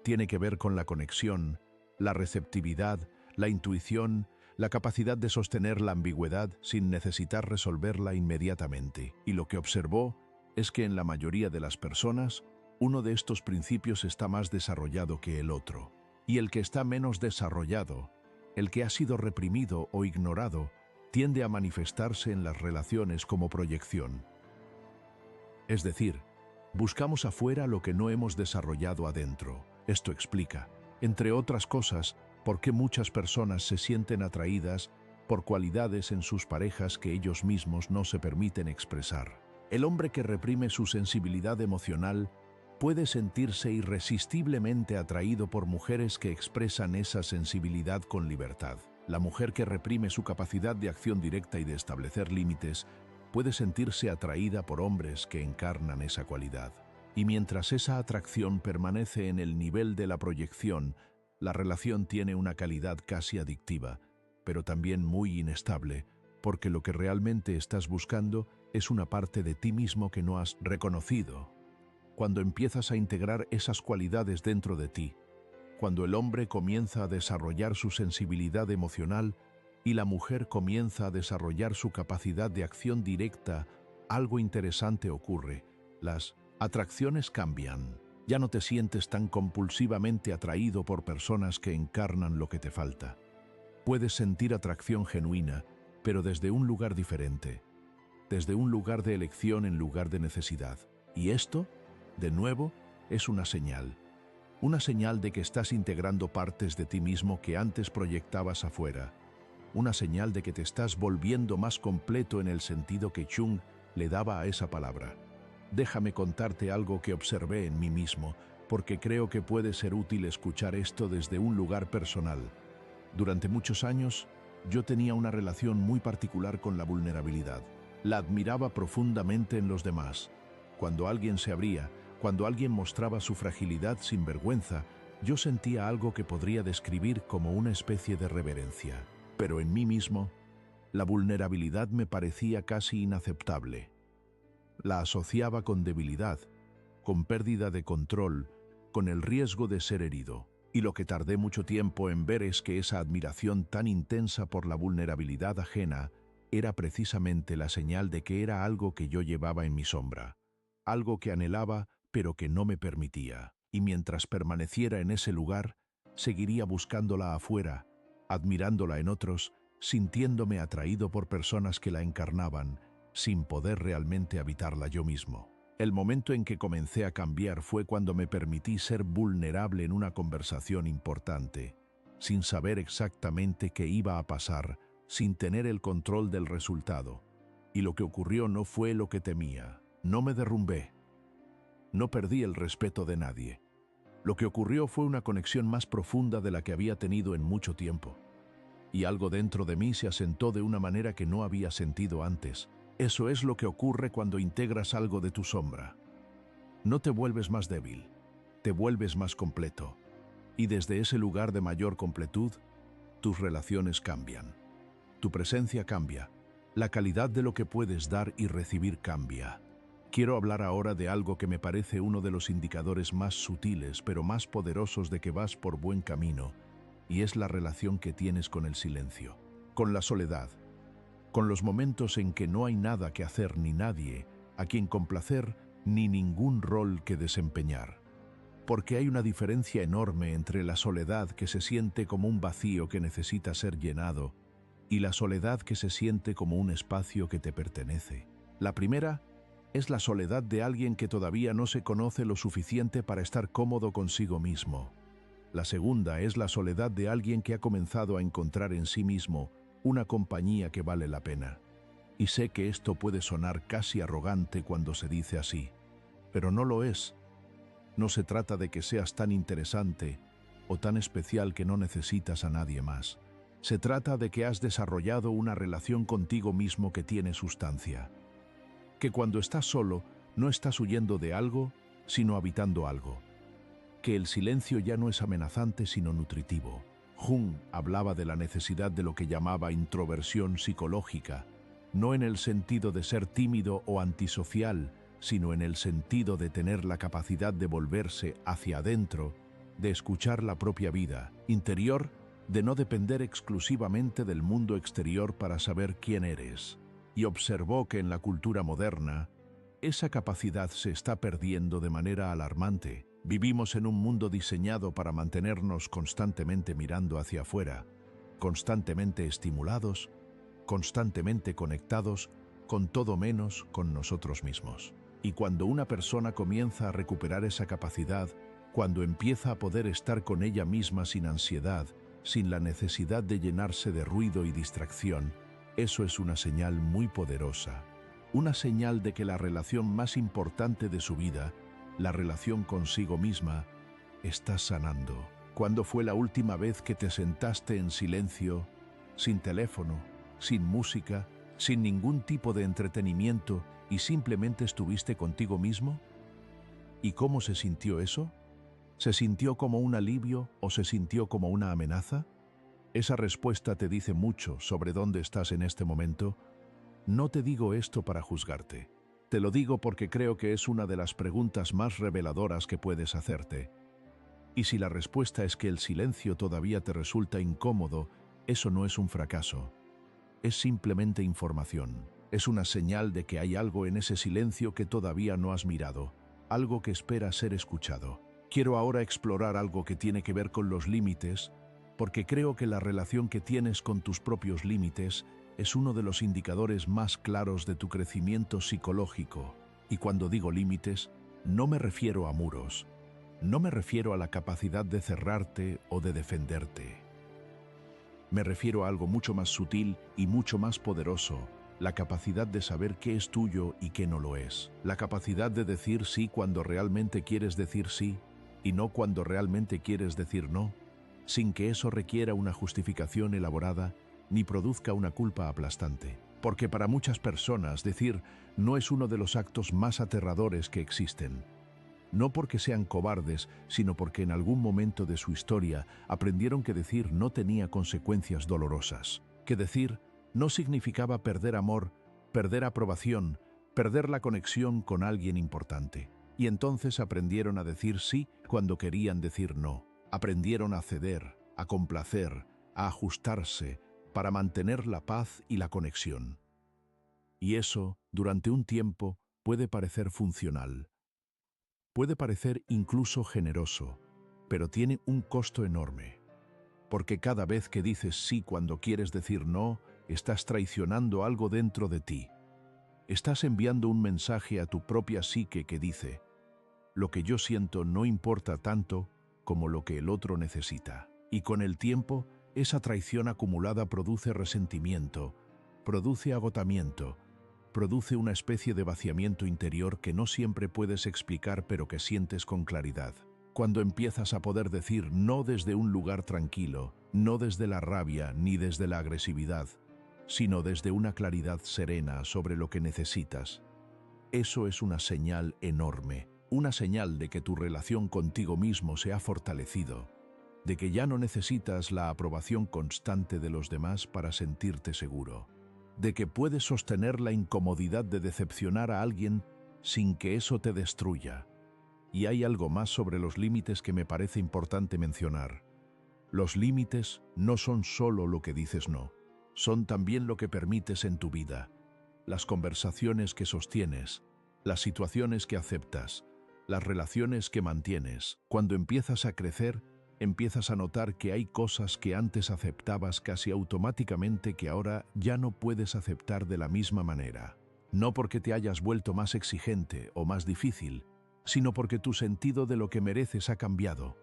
tiene que ver con la conexión, la receptividad, la intuición, la capacidad de sostener la ambigüedad sin necesitar resolverla inmediatamente. Y lo que observó es que en la mayoría de las personas, uno de estos principios está más desarrollado que el otro. Y el que está menos desarrollado, el que ha sido reprimido o ignorado, tiende a manifestarse en las relaciones como proyección. Es decir, buscamos afuera lo que no hemos desarrollado adentro. Esto explica, entre otras cosas, por qué muchas personas se sienten atraídas por cualidades en sus parejas que ellos mismos no se permiten expresar. El hombre que reprime su sensibilidad emocional Puede sentirse irresistiblemente atraído por mujeres que expresan esa sensibilidad con libertad. La mujer que reprime su capacidad de acción directa y de establecer límites puede sentirse atraída por hombres que encarnan esa cualidad. Y mientras esa atracción permanece en el nivel de la proyección, la relación tiene una calidad casi adictiva, pero también muy inestable, porque lo que realmente estás buscando es una parte de ti mismo que no has reconocido. Cuando empiezas a integrar esas cualidades dentro de ti, cuando el hombre comienza a desarrollar su sensibilidad emocional y la mujer comienza a desarrollar su capacidad de acción directa, algo interesante ocurre. Las atracciones cambian. Ya no te sientes tan compulsivamente atraído por personas que encarnan lo que te falta. Puedes sentir atracción genuina, pero desde un lugar diferente, desde un lugar de elección en lugar de necesidad. Y esto, de nuevo, es una señal de que estás integrando partes de ti mismo que antes proyectabas afuera, una señal de que te estás volviendo más completo en el sentido que Jung le daba a esa palabra. Déjame contarte algo que observé en mí mismo, porque creo que puede ser útil escuchar esto desde un lugar personal. Durante muchos años, yo tenía una relación muy particular con la vulnerabilidad. La admiraba profundamente en los demás. Cuando alguien se abría, cuando alguien mostraba su fragilidad sin vergüenza, yo sentía algo que podría describir como una especie de reverencia. Pero en mí mismo, la vulnerabilidad me parecía casi inaceptable. La asociaba con debilidad, con pérdida de control, con el riesgo de ser herido. Y lo que tardé mucho tiempo en ver es que esa admiración tan intensa por la vulnerabilidad ajena era precisamente la señal de que era algo que yo llevaba en mi sombra, algo que anhelaba pero que no me permitía. Y mientras permaneciera en ese lugar, seguiría buscándola afuera, admirándola en otros, sintiéndome atraído por personas que la encarnaban, sin poder realmente habitarla yo mismo. El momento en que comencé a cambiar fue cuando me permití ser vulnerable en una conversación importante, sin saber exactamente qué iba a pasar, sin tener el control del resultado. Y lo que ocurrió no fue lo que temía. No me derrumbé. No perdí el respeto de nadie. Lo que ocurrió fue una conexión más profunda de la que había tenido en mucho tiempo. Y algo dentro de mí se asentó de una manera que no había sentido antes. Eso es lo que ocurre cuando integras algo de tu sombra. No te vuelves más débil, te vuelves más completo. Y desde ese lugar de mayor completud, tus relaciones cambian. Tu presencia cambia. La calidad de lo que puedes dar y recibir cambia. Quiero hablar ahora de algo que me parece uno de los indicadores más sutiles pero más poderosos de que vas por buen camino, y es la relación que tienes con el silencio, con la soledad, con los momentos en que no hay nada que hacer ni nadie a quien complacer ni ningún rol que desempeñar. Porque hay una diferencia enorme entre la soledad que se siente como un vacío que necesita ser llenado y la soledad que se siente como un espacio que te pertenece. La primera es la soledad de alguien que todavía no se conoce lo suficiente para estar cómodo consigo mismo. La segunda es la soledad de alguien que ha comenzado a encontrar en sí mismo una compañía que vale la pena. Y sé que esto puede sonar casi arrogante cuando se dice así, pero no lo es. No se trata de que seas tan interesante o tan especial que no necesitas a nadie más. Se trata de que has desarrollado una relación contigo mismo que tiene sustancia. Que cuando estás solo, no estás huyendo de algo, sino habitando algo. Que el silencio ya no es amenazante, sino nutritivo. Jung hablaba de la necesidad de lo que llamaba introversión psicológica, no en el sentido de ser tímido o antisocial, sino en el sentido de tener la capacidad de volverse hacia adentro, de escuchar la propia vida interior, de no depender exclusivamente del mundo exterior para saber quién eres. Y observó que en la cultura moderna, esa capacidad se está perdiendo de manera alarmante. Vivimos en un mundo diseñado para mantenernos constantemente mirando hacia afuera, constantemente estimulados, constantemente conectados, con todo menos con nosotros mismos. Y cuando una persona comienza a recuperar esa capacidad, cuando empieza a poder estar con ella misma sin ansiedad, sin la necesidad de llenarse de ruido y distracción, eso es una señal muy poderosa, una señal de que la relación más importante de su vida la relación consigo misma, estás sanando. ¿Cuándo fue la última vez que te sentaste en silencio, sin teléfono, sin música, sin ningún tipo de entretenimiento y simplemente estuviste contigo mismo? ¿Y cómo se sintió eso? ¿Se sintió como un alivio o se sintió como una amenaza? Esa respuesta te dice mucho sobre dónde estás en este momento. No te digo esto para juzgarte. Te lo digo porque creo que es una de las preguntas más reveladoras que puedes hacerte. Y si la respuesta es que el silencio todavía te resulta incómodo, eso no es un fracaso. Es simplemente información. Es una señal de que hay algo en ese silencio que todavía no has mirado, algo que espera ser escuchado. Quiero ahora explorar algo que tiene que ver con los límites, porque creo que la relación que tienes con tus propios límites es uno de los indicadores más claros de tu crecimiento psicológico. Y cuando digo límites, no me refiero a muros. No me refiero a la capacidad de cerrarte o de defenderte. Me refiero a algo mucho más sutil y mucho más poderoso, la capacidad de saber qué es tuyo y qué no lo es. La capacidad de decir sí cuando realmente quieres decir sí y no cuando realmente quieres decir no, sin que eso requiera una justificación elaborada ni produzca una culpa aplastante. Porque para muchas personas decir no es uno de los actos más aterradores que existen. No porque sean cobardes, sino porque en algún momento de su historia aprendieron que decir no tenía consecuencias dolorosas. Que decir no significaba perder amor, perder aprobación, perder la conexión con alguien importante. Y entonces aprendieron a decir sí cuando querían decir no. Aprendieron a ceder, a complacer, a ajustarse para mantener la paz y la conexión. Y eso, durante un tiempo, puede parecer funcional. Puede parecer incluso generoso, pero tiene un costo enorme. Porque cada vez que dices sí cuando quieres decir no, estás traicionando algo dentro de ti. Estás enviando un mensaje a tu propia psique que dice: lo que yo siento no importa tanto como lo que el otro necesita. Y con el tiempo, esa traición acumulada produce resentimiento, produce agotamiento, produce una especie de vaciamiento interior que no siempre puedes explicar pero que sientes con claridad. Cuando empiezas a poder decir no desde un lugar tranquilo, no desde la rabia ni desde la agresividad, sino desde una claridad serena sobre lo que necesitas, eso es una señal enorme, una señal de que tu relación contigo mismo se ha fortalecido, de que ya no necesitas la aprobación constante de los demás para sentirte seguro, de que puedes sostener la incomodidad de decepcionar a alguien sin que eso te destruya. Y hay algo más sobre los límites que me parece importante mencionar. Los límites no son solo lo que dices no, son también lo que permites en tu vida, las conversaciones que sostienes, las situaciones que aceptas, las relaciones que mantienes. Cuando empiezas a crecer, empiezas a notar que hay cosas que antes aceptabas casi automáticamente que ahora ya no puedes aceptar de la misma manera. No porque te hayas vuelto más exigente o más difícil, sino porque tu sentido de lo que mereces ha cambiado.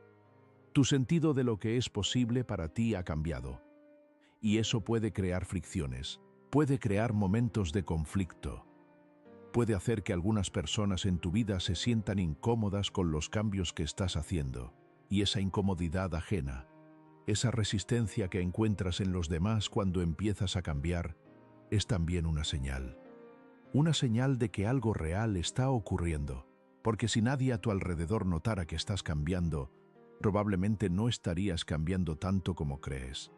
Tu sentido de lo que es posible para ti ha cambiado. Y eso puede crear fricciones, puede crear momentos de conflicto. Puede hacer que algunas personas en tu vida se sientan incómodas con los cambios que estás haciendo. Y esa incomodidad ajena, esa resistencia que encuentras en los demás cuando empiezas a cambiar, es también una señal. Una señal de que algo real está ocurriendo. Porque si nadie a tu alrededor notara que estás cambiando, probablemente no estarías cambiando tanto como crees.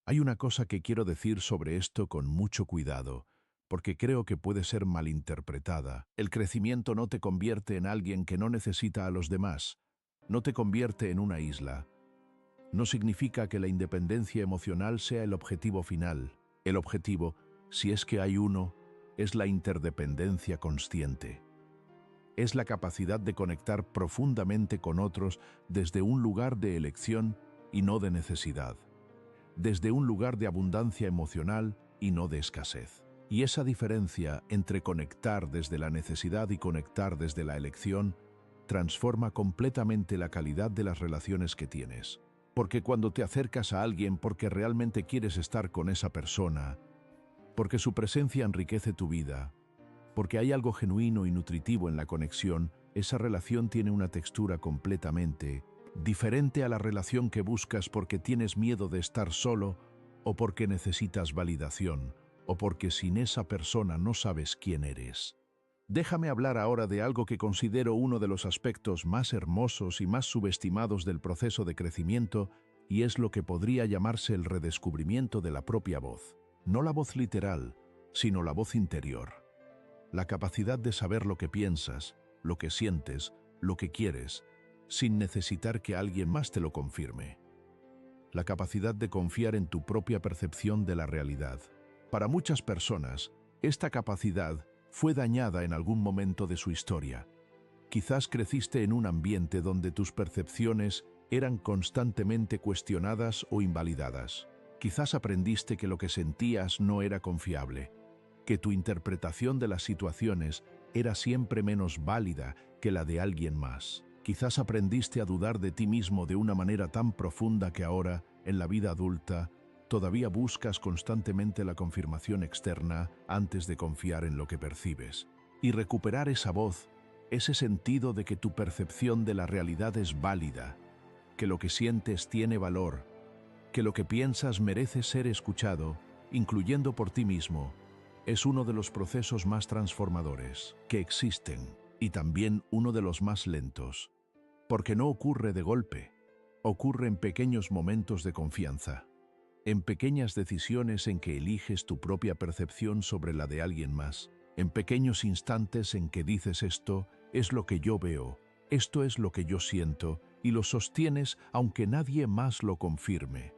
Hay una cosa que quiero decir sobre esto con mucho cuidado, porque creo que puede ser malinterpretada. El crecimiento no te convierte en alguien que no necesita a los demás, no te convierte en una isla. No significa que la independencia emocional sea el objetivo final. El objetivo, si es que hay uno, es la interdependencia consciente. Es la capacidad de conectar profundamente con otros desde un lugar de elección y no de necesidad. Desde un lugar de abundancia emocional y no de escasez. Y esa diferencia entre conectar desde la necesidad y conectar desde la elección transforma completamente la calidad de las relaciones que tienes. Porque cuando te acercas a alguien porque realmente quieres estar con esa persona, porque su presencia enriquece tu vida, Porque hay algo genuino y nutritivo en la conexión, esa relación tiene una textura completamente diferente a la relación que buscas porque tienes miedo de estar solo o porque necesitas validación o porque sin esa persona no sabes quién eres. Déjame hablar ahora de algo que considero uno de los aspectos más hermosos y más subestimados del proceso de crecimiento, y es lo que podría llamarse el redescubrimiento de la propia voz. No la voz literal, sino la voz interior. La capacidad de saber lo que piensas, lo que sientes, lo que quieres, sin necesitar que alguien más te lo confirme. La capacidad de confiar en tu propia percepción de la realidad. Para muchas personas, esta capacidad fue dañada en algún momento de su historia. Quizás creciste en un ambiente donde tus percepciones eran constantemente cuestionadas o invalidadas. Quizás aprendiste que lo que sentías no era confiable, que tu interpretación de las situaciones era siempre menos válida que la de alguien más. Quizás aprendiste a dudar de ti mismo de una manera tan profunda que ahora, en la vida adulta, todavía buscas constantemente la confirmación externa antes de confiar en lo que percibes. Y recuperar esa voz, ese sentido de que tu percepción de la realidad es válida, que lo que sientes tiene valor, que lo que piensas merece ser escuchado, incluyendo por ti mismo, es uno de los procesos más transformadores que existen y también uno de los más lentos, porque no ocurre de golpe, ocurre en pequeños momentos de confianza, en pequeñas decisiones en que eliges tu propia percepción sobre la de alguien más, en pequeños instantes en que dices esto es lo que yo veo, esto es lo que yo siento, y lo sostienes aunque nadie más lo confirme.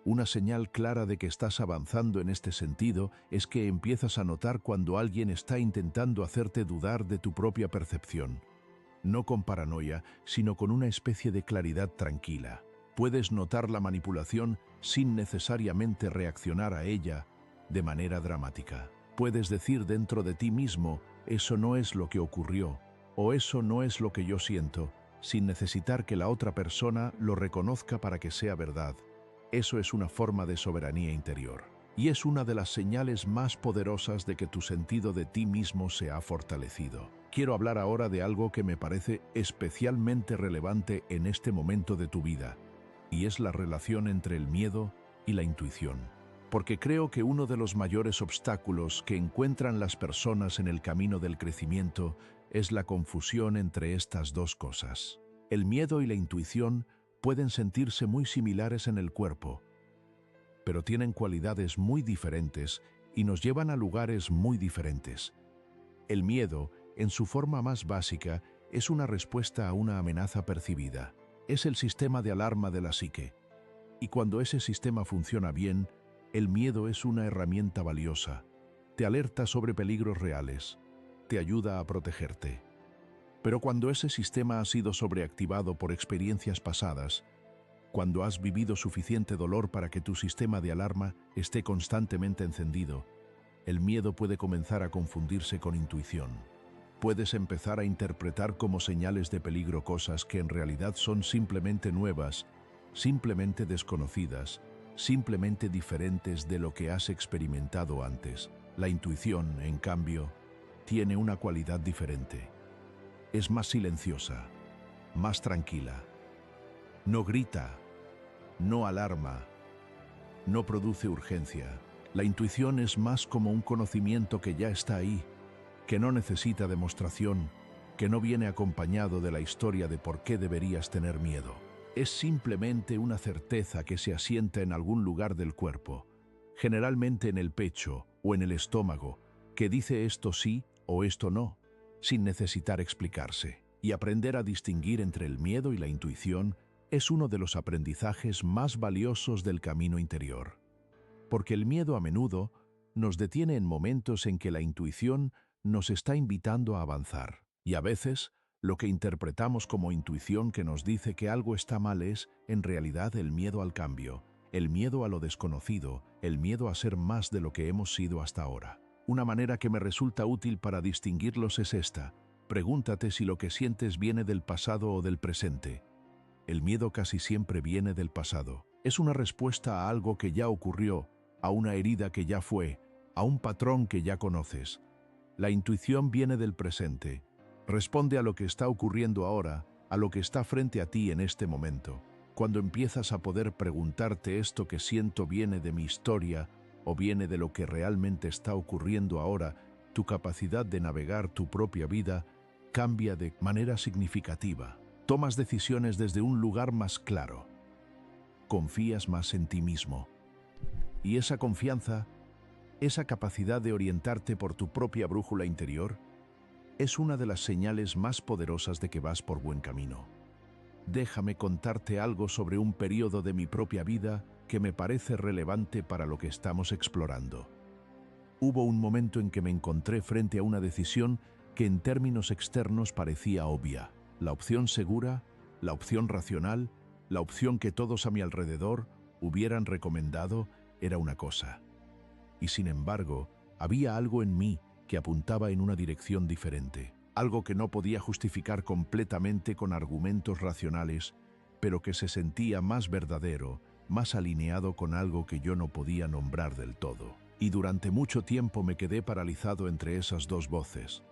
Una señal clara de que estás avanzando en este sentido es que empiezas a notar cuando alguien está intentando hacerte dudar de tu propia percepción. No con paranoia, sino con una especie de claridad tranquila. Puedes notar la manipulación sin necesariamente reaccionar a ella de manera dramática. Puedes decir dentro de ti mismo, eso no es lo que ocurrió, o eso no es lo que yo siento, sin necesitar que la otra persona lo reconozca para que sea verdad. Eso es una forma de soberanía interior. Y es una de las señales más poderosas de que tu sentido de ti mismo se ha fortalecido. Quiero hablar ahora de algo que me parece especialmente relevante en este momento de tu vida, y es la relación entre el miedo y la intuición. Porque creo que uno de los mayores obstáculos que encuentran las personas en el camino del crecimiento es la confusión entre estas dos cosas. El miedo y la intuición pueden sentirse muy similares en el cuerpo, pero tienen cualidades muy diferentes y nos llevan a lugares muy diferentes. El miedo, en su forma más básica, es una respuesta a una amenaza percibida. Es el sistema de alarma de la psique. Y cuando ese sistema funciona bien, el miedo es una herramienta valiosa. Te alerta sobre peligros reales. Te ayuda a protegerte. Pero cuando ese sistema ha sido sobreactivado por experiencias pasadas, cuando has vivido suficiente dolor para que tu sistema de alarma esté constantemente encendido, el miedo puede comenzar a confundirse con intuición. Puedes empezar a interpretar como señales de peligro cosas que en realidad son simplemente nuevas, simplemente desconocidas, simplemente diferentes de lo que has experimentado antes. La intuición, en cambio, tiene una cualidad diferente. Es más silenciosa, más tranquila. No grita, no alarma, no produce urgencia. La intuición es más como un conocimiento que ya está ahí, que no necesita demostración, que no viene acompañado de la historia de por qué deberías tener miedo. Es simplemente una certeza que se asienta en algún lugar del cuerpo, generalmente en el pecho o en el estómago, que dice esto sí o esto no, sin necesitar explicarse. Y aprender a distinguir entre el miedo y la intuición es uno de los aprendizajes más valiosos del camino interior. Porque el miedo a menudo nos detiene en momentos en que la intuición nos está invitando a avanzar. Y a veces, lo que interpretamos como intuición que nos dice que algo está mal es, en realidad, el miedo al cambio, el miedo a lo desconocido, el miedo a ser más de lo que hemos sido hasta ahora. Una manera que me resulta útil para distinguirlos es esta. Pregúntate si lo que sientes viene del pasado o del presente. El miedo casi siempre viene del pasado. Es una respuesta a algo que ya ocurrió, a una herida que ya fue, a un patrón que ya conoces. La intuición viene del presente. Responde a lo que está ocurriendo ahora, a lo que está frente a ti en este momento. Cuando empiezas a poder preguntarte esto que siento viene de mi historia o viene de lo que realmente está ocurriendo ahora, tu capacidad de navegar tu propia vida cambia de manera significativa. Tomas decisiones desde un lugar más claro. Confías más en ti mismo. Y esa confianza, esa capacidad de orientarte por tu propia brújula interior, es una de las señales más poderosas de que vas por buen camino. Déjame contarte algo sobre un periodo de mi propia vida que me parece relevante para lo que estamos explorando. Hubo un momento en que me encontré frente a una decisión que en términos externos parecía obvia. La opción segura, la opción racional, la opción que todos a mi alrededor hubieran recomendado era una cosa. Y sin embargo, había algo en mí que apuntaba en una dirección diferente. Algo que no podía justificar completamente con argumentos racionales, pero que se sentía más verdadero, más alineado con algo que yo no podía nombrar del todo. Y durante mucho tiempo me quedé paralizado entre esas dos voces.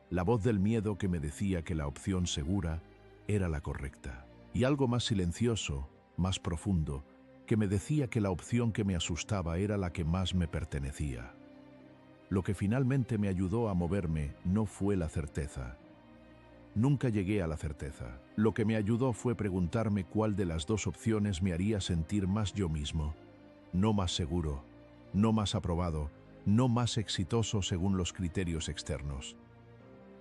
La voz del miedo que me decía que la opción segura era la correcta. Y algo más silencioso, más profundo, que me decía que la opción que me asustaba era la que más me pertenecía. Lo que finalmente me ayudó a moverme no fue la certeza. Nunca llegué a la certeza. Lo que me ayudó fue preguntarme cuál de las dos opciones me haría sentir más yo mismo. No más seguro, no más aprobado, no más exitoso según los criterios externos,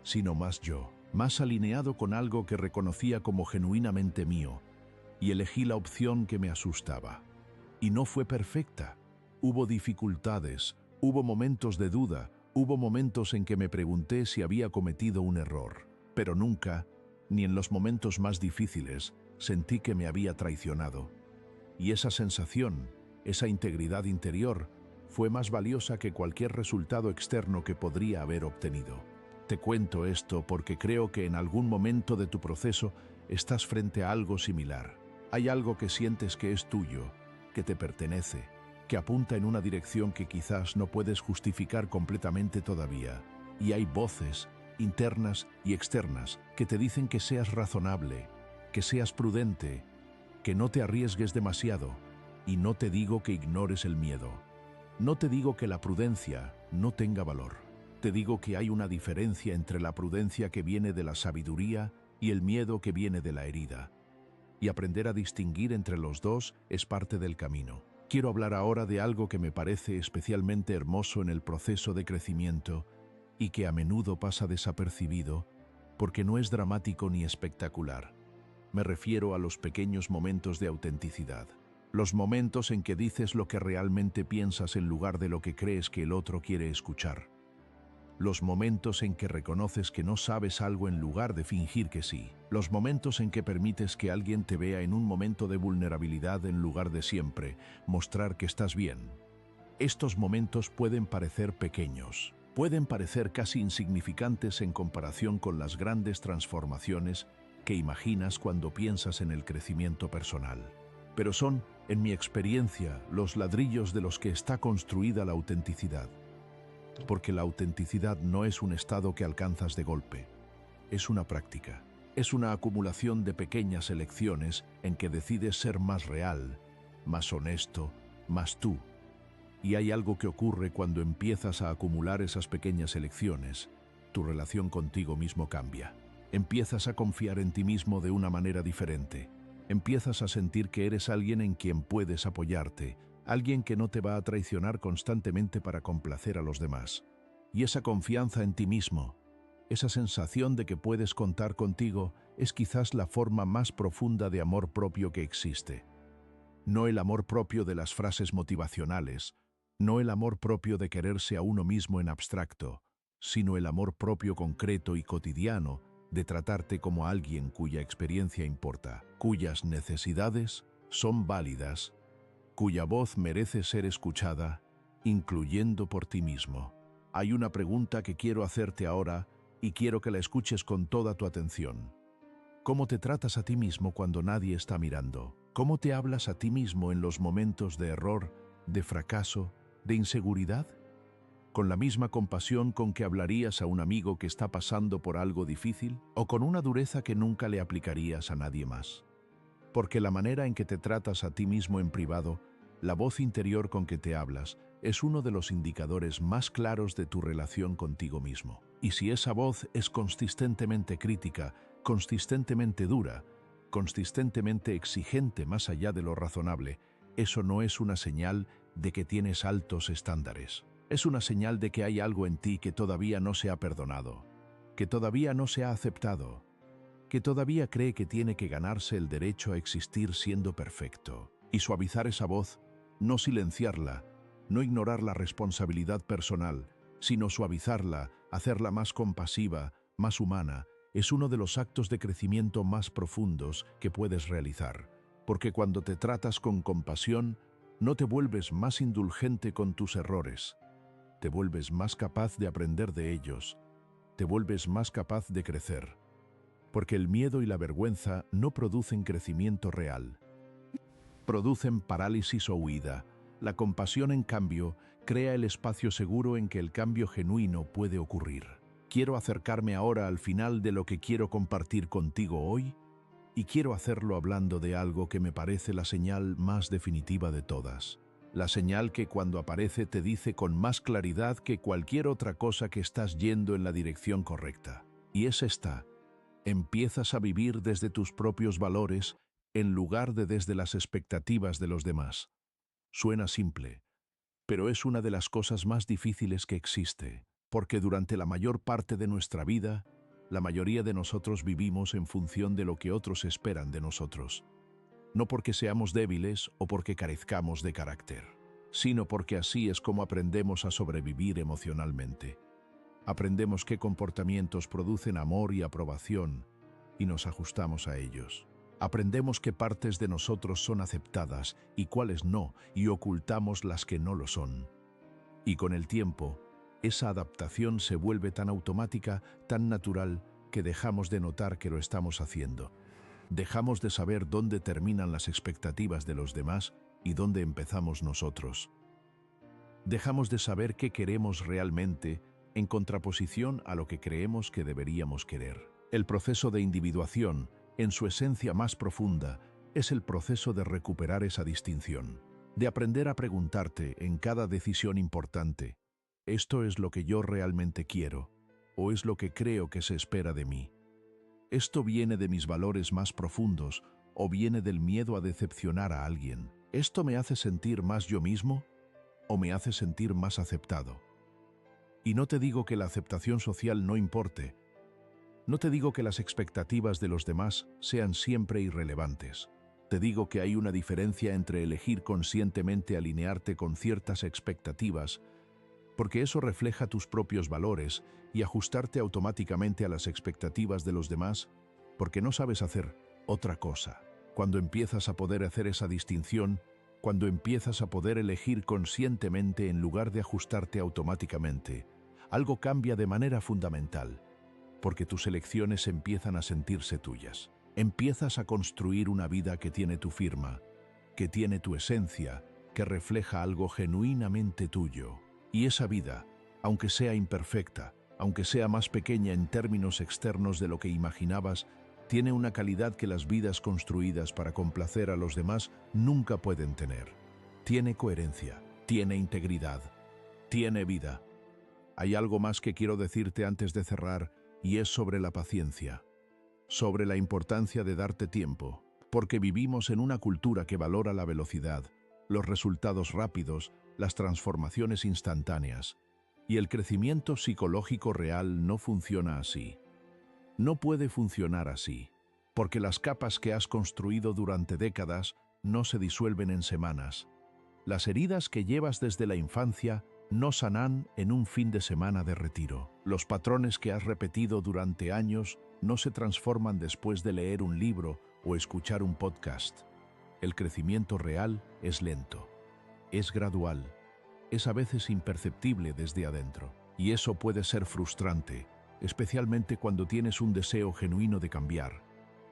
sino más yo, más alineado con algo que reconocía como genuinamente mío, y elegí la opción que me asustaba. Y no fue perfecta. Hubo dificultades, hubo momentos de duda, hubo momentos en que me pregunté si había cometido un error, pero nunca, ni en los momentos más difíciles, sentí que me había traicionado. Y esa sensación, esa integridad interior, fue más valiosa que cualquier resultado externo que podría haber obtenido. Te cuento esto porque creo que en algún momento de tu proceso estás frente a algo similar. Hay algo que sientes que es tuyo, que te pertenece, que apunta en una dirección que quizás no puedes justificar completamente todavía. Y hay voces, internas y externas, que te dicen que seas razonable, que seas prudente, que no te arriesgues demasiado. Y no te digo que ignores el miedo. No te digo que la prudencia no tenga valor. Te digo que hay una diferencia entre la prudencia que viene de la sabiduría y el miedo que viene de la herida. Y aprender a distinguir entre los dos es parte del camino. Quiero hablar ahora de algo que me parece especialmente hermoso en el proceso de crecimiento y que a menudo pasa desapercibido porque no es dramático ni espectacular. Me refiero a los pequeños momentos de autenticidad. Los momentos en que dices lo que realmente piensas en lugar de lo que crees que el otro quiere escuchar. Los momentos en que reconoces que no sabes algo en lugar de fingir que sí. Los momentos en que permites que alguien te vea en un momento de vulnerabilidad en lugar de siempre mostrar que estás bien. Estos momentos pueden parecer pequeños, pueden parecer casi insignificantes en comparación con las grandes transformaciones que imaginas cuando piensas en el crecimiento personal. Pero son, en mi experiencia, los ladrillos de los que está construida la autenticidad. Porque la autenticidad no es un estado que alcanzas de golpe, es una práctica. Es una acumulación de pequeñas elecciones en que decides ser más real, más honesto, más tú. Y hay algo que ocurre cuando empiezas a acumular esas pequeñas elecciones. Tu relación contigo mismo cambia. Empiezas a confiar en ti mismo de una manera diferente. Empiezas a sentir que eres alguien en quien puedes apoyarte, alguien que no te va a traicionar constantemente para complacer a los demás. Y esa confianza en ti mismo, esa sensación de que puedes contar contigo, es quizás la forma más profunda de amor propio que existe. No el amor propio de las frases motivacionales, no el amor propio de quererse a uno mismo en abstracto, sino el amor propio concreto y cotidiano de tratarte como alguien cuya experiencia importa, cuyas necesidades son válidas, cuya voz merece ser escuchada, incluyendo por ti mismo. Hay una pregunta que quiero hacerte ahora y quiero que la escuches con toda tu atención. ¿Cómo te tratas a ti mismo cuando nadie está mirando? ¿Cómo te hablas a ti mismo en los momentos de error, de fracaso, de inseguridad? ¿Con la misma compasión con que hablarías a un amigo que está pasando por algo difícil? ¿O con una dureza que nunca le aplicarías a nadie más? Porque la manera en que te tratas a ti mismo en privado, la voz interior con que te hablas, es uno de los indicadores más claros de tu relación contigo mismo. Y si esa voz es consistentemente crítica, consistentemente dura, consistentemente exigente más allá de lo razonable, eso no es una señal de que tienes altos estándares. Es una señal de que hay algo en ti que todavía no se ha perdonado, que todavía no se ha aceptado, que todavía cree que tiene que ganarse el derecho a existir siendo perfecto. Y suavizar esa voz, no silenciarla, no ignorar la responsabilidad personal, sino suavizarla, hacerla más compasiva, más humana, es uno de los actos de crecimiento más profundos que puedes realizar. Porque cuando te tratas con compasión, no te vuelves más indulgente con tus errores, te vuelves más capaz de aprender de ellos, te vuelves más capaz de crecer. Porque el miedo y la vergüenza no producen crecimiento real, producen parálisis o huida. La compasión, en cambio, crea el espacio seguro en que el cambio genuino puede ocurrir. Quiero acercarme ahora al final de lo que quiero compartir contigo hoy, y quiero hacerlo hablando de algo que me parece la señal más definitiva de todas. La señal que cuando aparece te dice con más claridad que cualquier otra cosa que estás yendo en la dirección correcta. Y es esta: empiezas a vivir desde tus propios valores en lugar de desde las expectativas de los demás. Suena simple, pero es una de las cosas más difíciles que existe, porque durante la mayor parte de nuestra vida, la mayoría de nosotros vivimos en función de lo que otros esperan de nosotros. No porque seamos débiles o porque carezcamos de carácter, sino porque así es como aprendemos a sobrevivir emocionalmente. Aprendemos qué comportamientos producen amor y aprobación y nos ajustamos a ellos. Aprendemos qué partes de nosotros son aceptadas y cuáles no, y ocultamos las que no lo son. Y con el tiempo, esa adaptación se vuelve tan automática, tan natural, que dejamos de notar que lo estamos haciendo. Dejamos de saber dónde terminan las expectativas de los demás y dónde empezamos nosotros. Dejamos de saber qué queremos realmente en contraposición a lo que creemos que deberíamos querer. El proceso de individuación, en su esencia más profunda, es el proceso de recuperar esa distinción, de aprender a preguntarte en cada decisión importante: ¿esto es lo que yo realmente quiero o es lo que creo que se espera de mí? ¿Esto viene de mis valores más profundos o viene del miedo a decepcionar a alguien? ¿Esto me hace sentir más yo mismo o me hace sentir más aceptado? Y no te digo que la aceptación social no importe, no te digo que las expectativas de los demás sean siempre irrelevantes. Te digo que hay una diferencia entre elegir conscientemente alinearte con ciertas expectativas, porque eso refleja tus propios valores, y ajustarte automáticamente a las expectativas de los demás, porque no sabes hacer otra cosa. Cuando empiezas a poder hacer esa distinción, cuando empiezas a poder elegir conscientemente en lugar de ajustarte automáticamente, algo cambia de manera fundamental, porque tus elecciones empiezan a sentirse tuyas. Empiezas a construir una vida que tiene tu firma, que tiene tu esencia, que refleja algo genuinamente tuyo. Y esa vida, aunque sea imperfecta, aunque sea más pequeña en términos externos de lo que imaginabas, tiene una calidad que las vidas construidas para complacer a los demás nunca pueden tener. Tiene coherencia, tiene integridad, tiene vida. Hay algo más que quiero decirte antes de cerrar, y es sobre la paciencia, sobre la importancia de darte tiempo, porque vivimos en una cultura que valora la velocidad, los resultados rápidos, las transformaciones instantáneas, y el crecimiento psicológico real no funciona así. No puede funcionar así, porque las capas que has construido durante décadas no se disuelven en semanas. Las heridas que llevas desde la infancia no sanan en un fin de semana de retiro. Los patrones que has repetido durante años no se transforman después de leer un libro o escuchar un podcast. El crecimiento real es lento, es gradual, es a veces imperceptible desde adentro. Y eso puede ser frustrante, especialmente cuando tienes un deseo genuino de cambiar,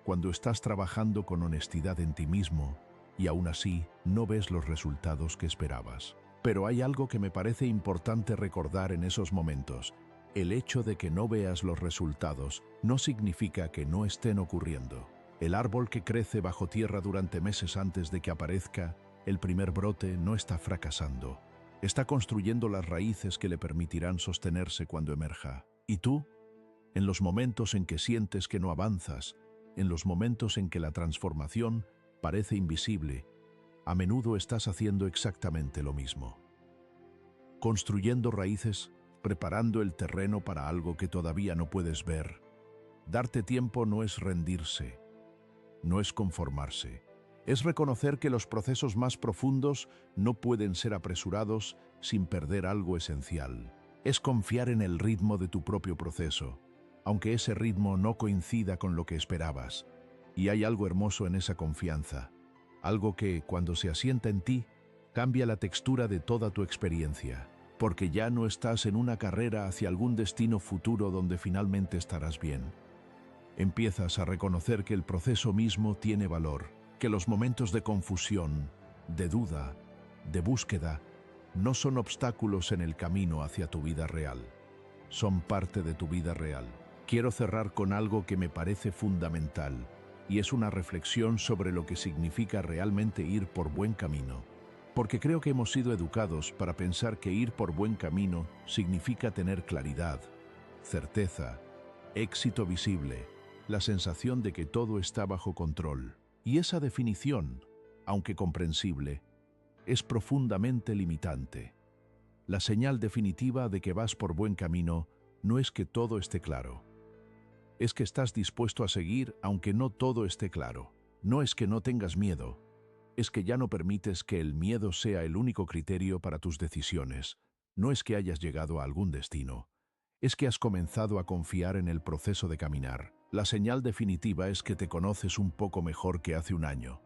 cuando estás trabajando con honestidad en ti mismo y aún así no ves los resultados que esperabas. Pero hay algo que me parece importante recordar en esos momentos. El hecho de que no veas los resultados no significa que no estén ocurriendo. El árbol que crece bajo tierra durante meses antes de que aparezca el primer brote no está fracasando. Está construyendo las raíces que le permitirán sostenerse cuando emerja. ¿Y tú? En los momentos en que sientes que no avanzas, en los momentos en que la transformación parece invisible, a menudo estás haciendo exactamente lo mismo. Construyendo raíces, preparando el terreno para algo que todavía no puedes ver. Darte tiempo no es rendirse, no es conformarse. Es reconocer que los procesos más profundos no pueden ser apresurados sin perder algo esencial. Es confiar en el ritmo de tu propio proceso, aunque ese ritmo no coincida con lo que esperabas. Y hay algo hermoso en esa confianza, algo que, cuando se asienta en ti, cambia la textura de toda tu experiencia, porque ya no estás en una carrera hacia algún destino futuro donde finalmente estarás bien. Empiezas a reconocer que el proceso mismo tiene valor, que los momentos de confusión, de duda, de búsqueda, no son obstáculos en el camino hacia tu vida real. Son parte de tu vida real. Quiero cerrar con algo que me parece fundamental, y es una reflexión sobre lo que significa realmente ir por buen camino. Porque creo que hemos sido educados para pensar que ir por buen camino significa tener claridad, certeza, éxito visible, la sensación de que todo está bajo control. Y esa definición, aunque comprensible, es profundamente limitante. La señal definitiva de que vas por buen camino no es que todo esté claro. Es que estás dispuesto a seguir aunque no todo esté claro. No es que no tengas miedo. Es que ya no permites que el miedo sea el único criterio para tus decisiones. No es que hayas llegado a algún destino. Es que has comenzado a confiar en el proceso de caminar. La señal definitiva es que te conoces un poco mejor que hace un año,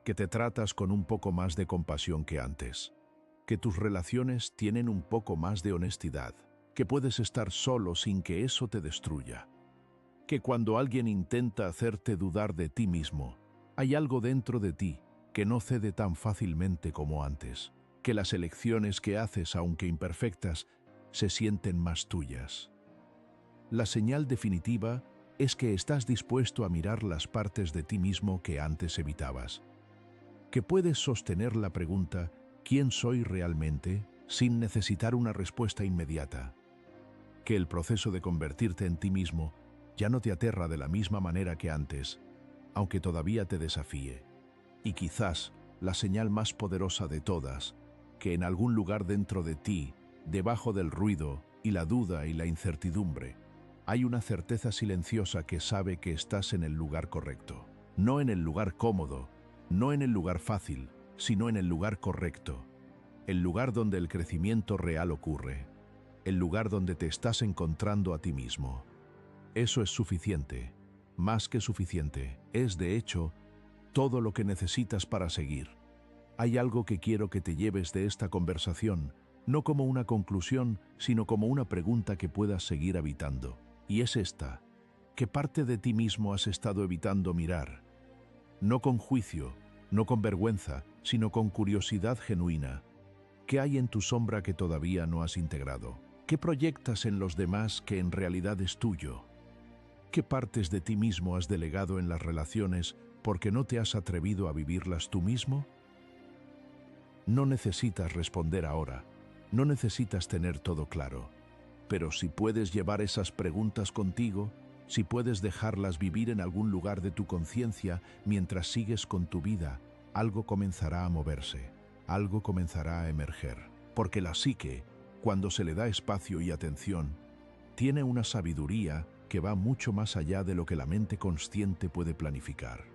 que te tratas con un poco más de compasión que antes, que tus relaciones tienen un poco más de honestidad, que puedes estar solo sin que eso te destruya, que cuando alguien intenta hacerte dudar de ti mismo, hay algo dentro de ti que no cede tan fácilmente como antes, que las elecciones que haces, aunque imperfectas, se sienten más tuyas. La señal definitiva es que estás dispuesto a mirar las partes de ti mismo que antes evitabas, que puedes sostener la pregunta ¿quién soy realmente?, sin necesitar una respuesta inmediata, que el proceso de convertirte en ti mismo ya no te aterra de la misma manera que antes, aunque todavía te desafíe. Y quizás la señal más poderosa de todas, que en algún lugar dentro de ti, debajo del ruido y la duda y la incertidumbre, hay una certeza silenciosa que sabe que estás en el lugar correcto. No en el lugar cómodo, no en el lugar fácil, sino en el lugar correcto. El lugar donde el crecimiento real ocurre. El lugar donde te estás encontrando a ti mismo. Eso es suficiente, más que suficiente. Es, de hecho, todo lo que necesitas para seguir. Hay algo que quiero que te lleves de esta conversación, no como una conclusión, sino como una pregunta que puedas seguir habitando. Y es esta: ¿qué parte de ti mismo has estado evitando mirar? No con juicio, no con vergüenza, sino con curiosidad genuina. ¿Qué hay en tu sombra que todavía no has integrado? ¿Qué proyectas en los demás que en realidad es tuyo? ¿Qué partes de ti mismo has delegado en las relaciones porque no te has atrevido a vivirlas tú mismo? No necesitas responder ahora, no necesitas tener todo claro. Pero si puedes llevar esas preguntas contigo, si puedes dejarlas vivir en algún lugar de tu conciencia mientras sigues con tu vida, algo comenzará a moverse, algo comenzará a emerger. Porque la psique, cuando se le da espacio y atención, tiene una sabiduría que va mucho más allá de lo que la mente consciente puede planificar.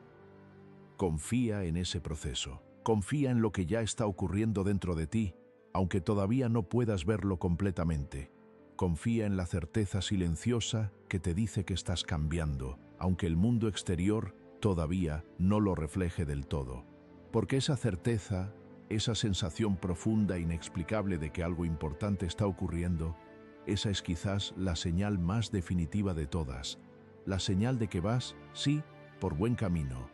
Confía en ese proceso, confía en lo que ya está ocurriendo dentro de ti, aunque todavía no puedas verlo completamente. Confía en la certeza silenciosa que te dice que estás cambiando, aunque el mundo exterior todavía no lo refleje del todo. Porque esa certeza, esa sensación profunda e inexplicable de que algo importante está ocurriendo, esa es quizás la señal más definitiva de todas, la señal de que vas, sí, por buen camino,